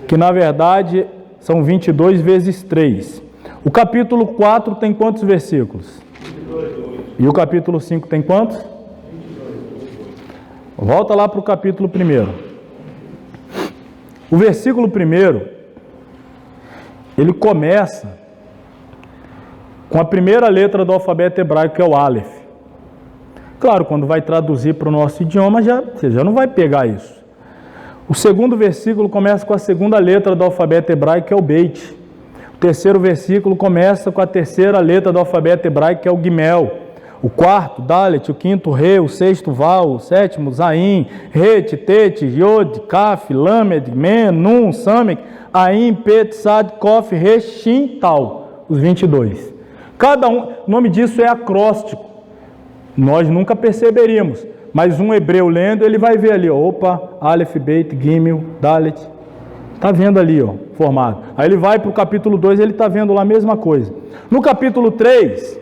Que na verdade são 22 vezes 3. O capítulo 4 tem quantos versículos? E o capítulo 5 tem quantos? Volta lá para o capítulo 1. O versículo 1, ele começa com a primeira letra do alfabeto hebraico, que é o Aleph. Claro, quando vai traduzir para o nosso idioma, você já não vai pegar isso. O segundo versículo começa com a segunda letra do alfabeto hebraico, que é o Beit. O terceiro versículo começa com a terceira letra do alfabeto hebraico, que é o Gimel. O quarto, Dalet. O quinto, Re. O sexto, Val. O sétimo, Zain. Het, Tet, Yod, Kaf, Lamed, Men, Nun, Samek, Ain, Pet, Sad, Kof, Re, Shin, Tal. Os 22. Cada um, o nome disso é acróstico. Nós nunca perceberíamos. Mas um hebreu lendo, ele vai ver ali, ó, opa, Aleph, Beit, Gimel, Dalet. Está vendo ali, ó, formado. Aí ele vai para o capítulo 2, ele está vendo lá a mesma coisa. No capítulo 3,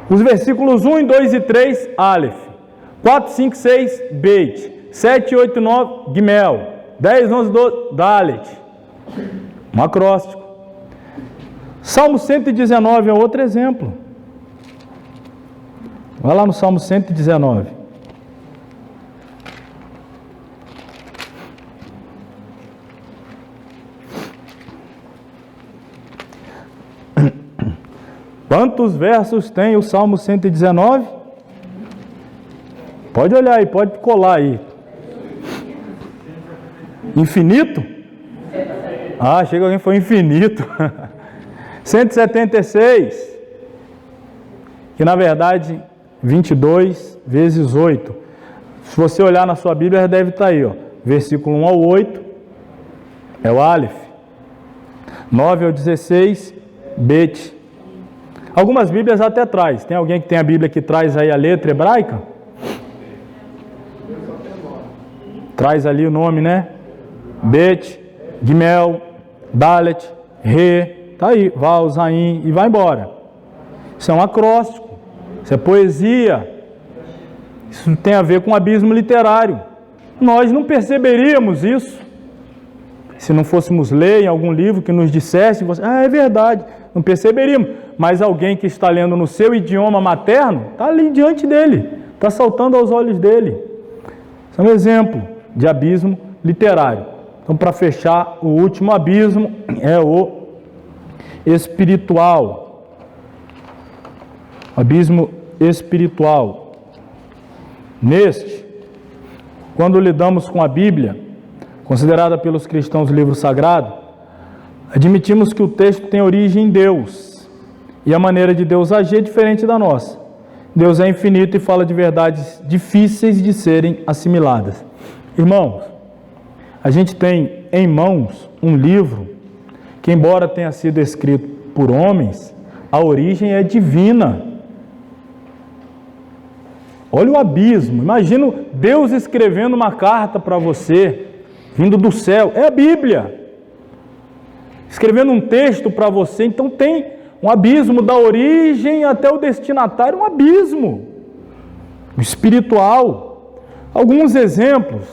os versículos 1, 2 e 3, Aleph. 4, 5, 6, Beit. 7, 8 e 9, Gimel. 10, 11, 12, Dalet. Um acróstico. Salmo 119 é outro exemplo. Vai lá no Salmo 119. Quantos versos tem o Salmo 119? Pode olhar aí, pode colar aí. Infinito? Ah, chega que alguém foi infinito. 176, que na verdade 22 vezes 8. Se você olhar na sua Bíblia, deve estar aí, ó. Versículo 1 ao 8 é o Aleph. 9 ao 16, Bet. Algumas Bíblias até traz. Tem alguém que tem a Bíblia que traz aí a letra hebraica? Traz ali o nome, né? Bet, Gimel, Dalet, Re. Está aí, Val, Zain, e vai embora. Isso é um acróstico, isso é poesia, isso tem a ver com abismo literário. Nós não perceberíamos isso se não fôssemos ler em algum livro que nos dissesse, é verdade, não perceberíamos. Mas alguém que está lendo no seu idioma materno, está ali diante dele, está saltando aos olhos dele. Isso é um exemplo de abismo literário. Então, para fechar, o último abismo é o espiritual. Abismo espiritual. Neste, quando lidamos com a Bíblia, considerada pelos cristãos livro sagrado, admitimos que o texto tem origem em Deus, e a maneira de Deus agir é diferente da nossa. Deus é infinito e fala de verdades difíceis de serem assimiladas. Irmãos, a gente tem em mãos um livro que, embora tenha sido escrito por homens, a origem é divina. Olha o abismo. Imagina Deus escrevendo uma carta para você, vindo do céu. É a Bíblia. Escrevendo um texto para você. Então tem um abismo da origem até o destinatário, um abismo espiritual. Alguns exemplos,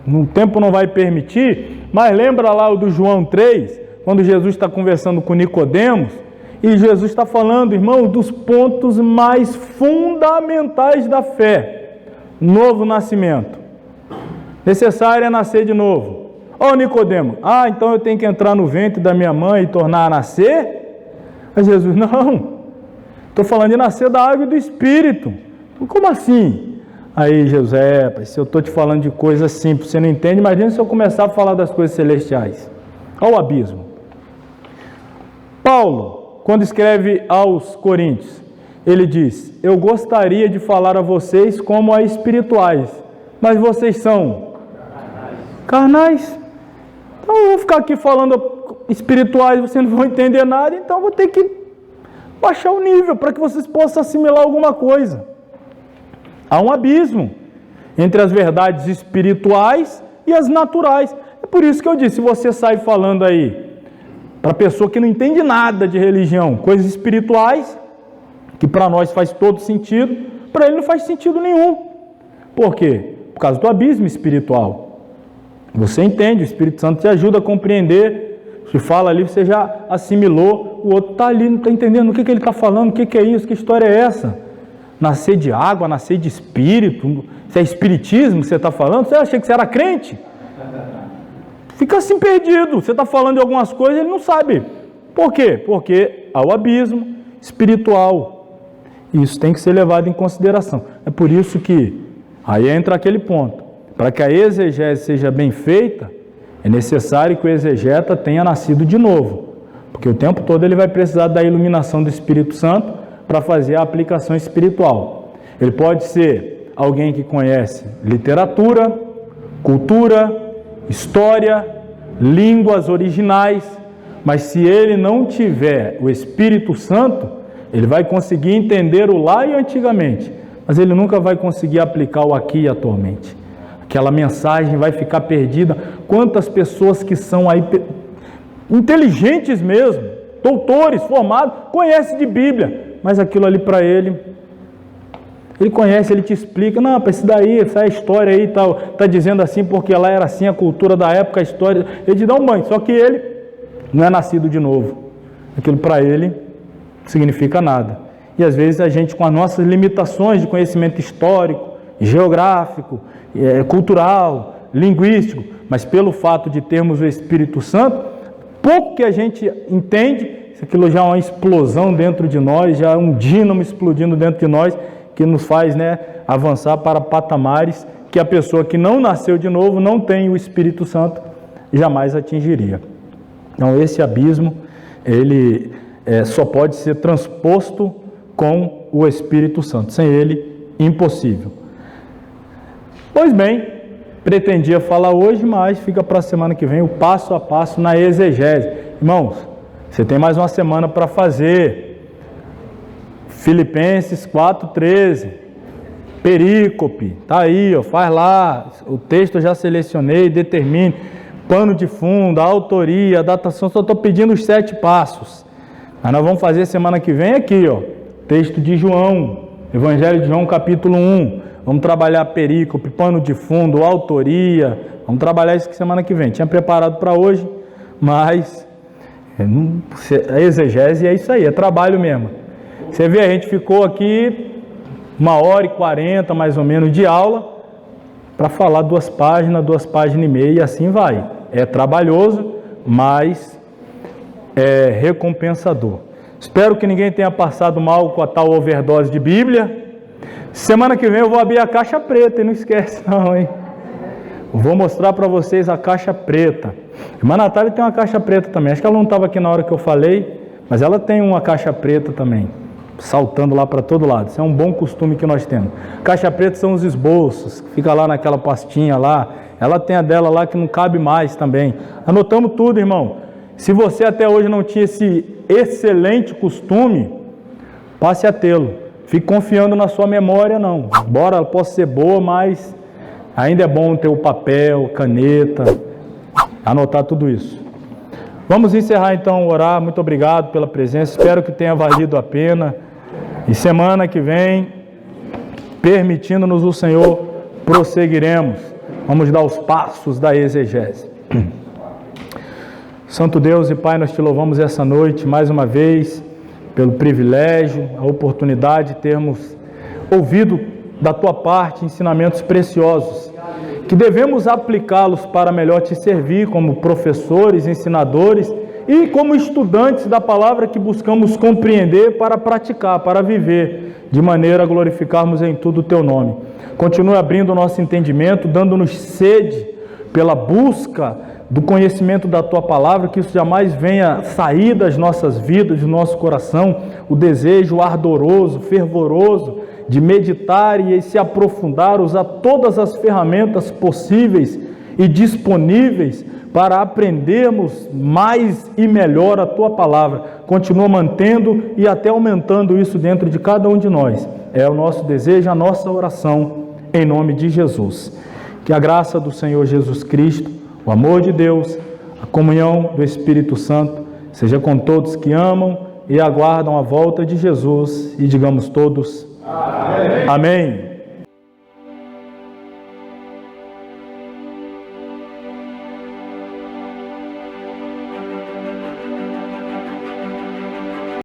o tempo não vai permitir, mas lembra lá o do João 3, quando Jesus está conversando com Nicodemos, e Jesus está falando, irmão, dos pontos mais fundamentais da fé. Novo nascimento. Necessário é nascer de novo. Ó, Nicodemo, então eu tenho que entrar no ventre da minha mãe e tornar a nascer? Mas Jesus, não. Estou falando de nascer da água e do Espírito. Como assim? Aí Jesus, se eu estou te falando de coisas simples, você não entende, imagina se eu começar a falar das coisas celestiais. Olha o abismo. Paulo, quando escreve aos Coríntios, ele diz, eu gostaria de falar a vocês como a espirituais, mas vocês são carnais. Então eu vou ficar aqui falando espirituais, vocês não vão entender nada, então eu vou ter que baixar o nível para que vocês possam assimilar alguma coisa. Há um abismo entre as verdades espirituais e as naturais. É por isso que eu disse, se você sai falando aí para pessoa que não entende nada de religião, coisas espirituais, que para nós faz todo sentido, para ele não faz sentido nenhum. Por quê? Por causa do abismo espiritual. Você entende, o Espírito Santo te ajuda a compreender, se fala ali, você já assimilou, o outro está ali, não está entendendo o que ele está falando, o que é isso, que história é essa? Nascer de água, nascer de espírito, se é espiritismo que você está falando, você achou que você era crente? Fica assim perdido, você está falando de algumas coisas, ele não sabe. Por quê? Porque há o abismo espiritual. Isso tem que ser levado em consideração. É por isso que, aí entra aquele ponto, para que a exegese seja bem feita, é necessário que o exegeta tenha nascido de novo, porque o tempo todo ele vai precisar da iluminação do Espírito Santo para fazer a aplicação espiritual. Ele pode ser alguém que conhece literatura, cultura, história, línguas originais, mas se ele não tiver o Espírito Santo, ele vai conseguir entender o lá e antigamente, mas ele nunca vai conseguir aplicar o aqui e atualmente. Aquela mensagem vai ficar perdida. Quantas pessoas que são aí inteligentes mesmo, doutores, formados, conhecem de Bíblia, mas aquilo ali para ele conhece, ele te explica, não, para isso daí, essa é a história aí, tá dizendo assim porque lá era assim, a cultura da época, a história, ele te dá um banho, só que ele não é nascido de novo. Aquilo para ele não significa nada. E às vezes a gente, com as nossas limitações de conhecimento histórico, geográfico, cultural, linguístico, mas pelo fato de termos o Espírito Santo, pouco que a gente entende, aquilo já é uma explosão dentro de nós, já é um dínamo explodindo dentro de nós, que nos faz avançar para patamares que a pessoa que não nasceu de novo, não tem o Espírito Santo, jamais atingiria. Então esse abismo, ele só pode ser transposto com o Espírito Santo, sem ele, impossível. Pois bem, pretendia falar hoje, mas fica para a semana que vem o passo a passo na exegese. Irmãos, você tem mais uma semana para fazer. Filipenses 4,13, perícope, está aí, faz lá, o texto eu já selecionei, determine, pano de fundo, a autoria, a datação, só estou pedindo os 7 passos. Mas nós vamos fazer semana que vem aqui, texto de João, Evangelho de João capítulo 1, vamos trabalhar perícope, pano de fundo, autoria, vamos trabalhar isso semana que vem. Tinha preparado para hoje, mas a exegese é isso aí, é trabalho mesmo. Você vê, a gente ficou aqui 1h40 mais ou menos de aula para falar 2 páginas e meia e assim vai. É trabalhoso, mas é recompensador. Espero que ninguém tenha passado mal com a tal overdose de Bíblia. Semana que vem eu vou abrir a caixa preta, e não esquece não, hein? Vou mostrar para vocês a caixa preta. Irmã Natália tem uma caixa preta também. Acho que ela não estava aqui na hora que eu falei, mas ela tem uma caixa preta também, saltando lá para todo lado. Isso é um bom costume que nós temos. Caixa preta são os esboços, que fica lá naquela pastinha lá. Ela tem a dela lá que não cabe mais também. Anotamos tudo, irmão. Se você até hoje não tinha esse excelente costume, passe a tê-lo. Fique confiando na sua memória, não. Embora ela possa ser boa, mas ainda é bom ter o papel, caneta, anotar tudo isso. Vamos encerrar então, orar. Muito obrigado pela presença. Espero que tenha valido a pena. E semana que vem, permitindo-nos o Senhor, prosseguiremos. Vamos dar os passos da exegese. Santo Deus e Pai, nós te louvamos essa noite mais uma vez pelo privilégio, a oportunidade de termos ouvido da tua parte ensinamentos preciosos, que devemos aplicá-los para melhor te servir como professores, ensinadores e como estudantes da palavra que buscamos compreender para praticar, para viver, de maneira a glorificarmos em tudo o teu nome. Continue abrindo o nosso entendimento, dando-nos sede pela busca do conhecimento da tua palavra, que isso jamais venha sair das nossas vidas, do nosso coração, o desejo ardoroso, fervoroso de meditar e se aprofundar, usar todas as ferramentas possíveis e disponíveis para aprendermos mais e melhor a tua palavra. Continua mantendo e até aumentando isso dentro de cada um de nós. É o nosso desejo, a nossa oração, em nome de Jesus. Que a graça do Senhor Jesus Cristo, o amor de Deus, a comunhão do Espírito Santo, seja com todos que amam e aguardam a volta de Jesus, e digamos todos: Amém. Amém.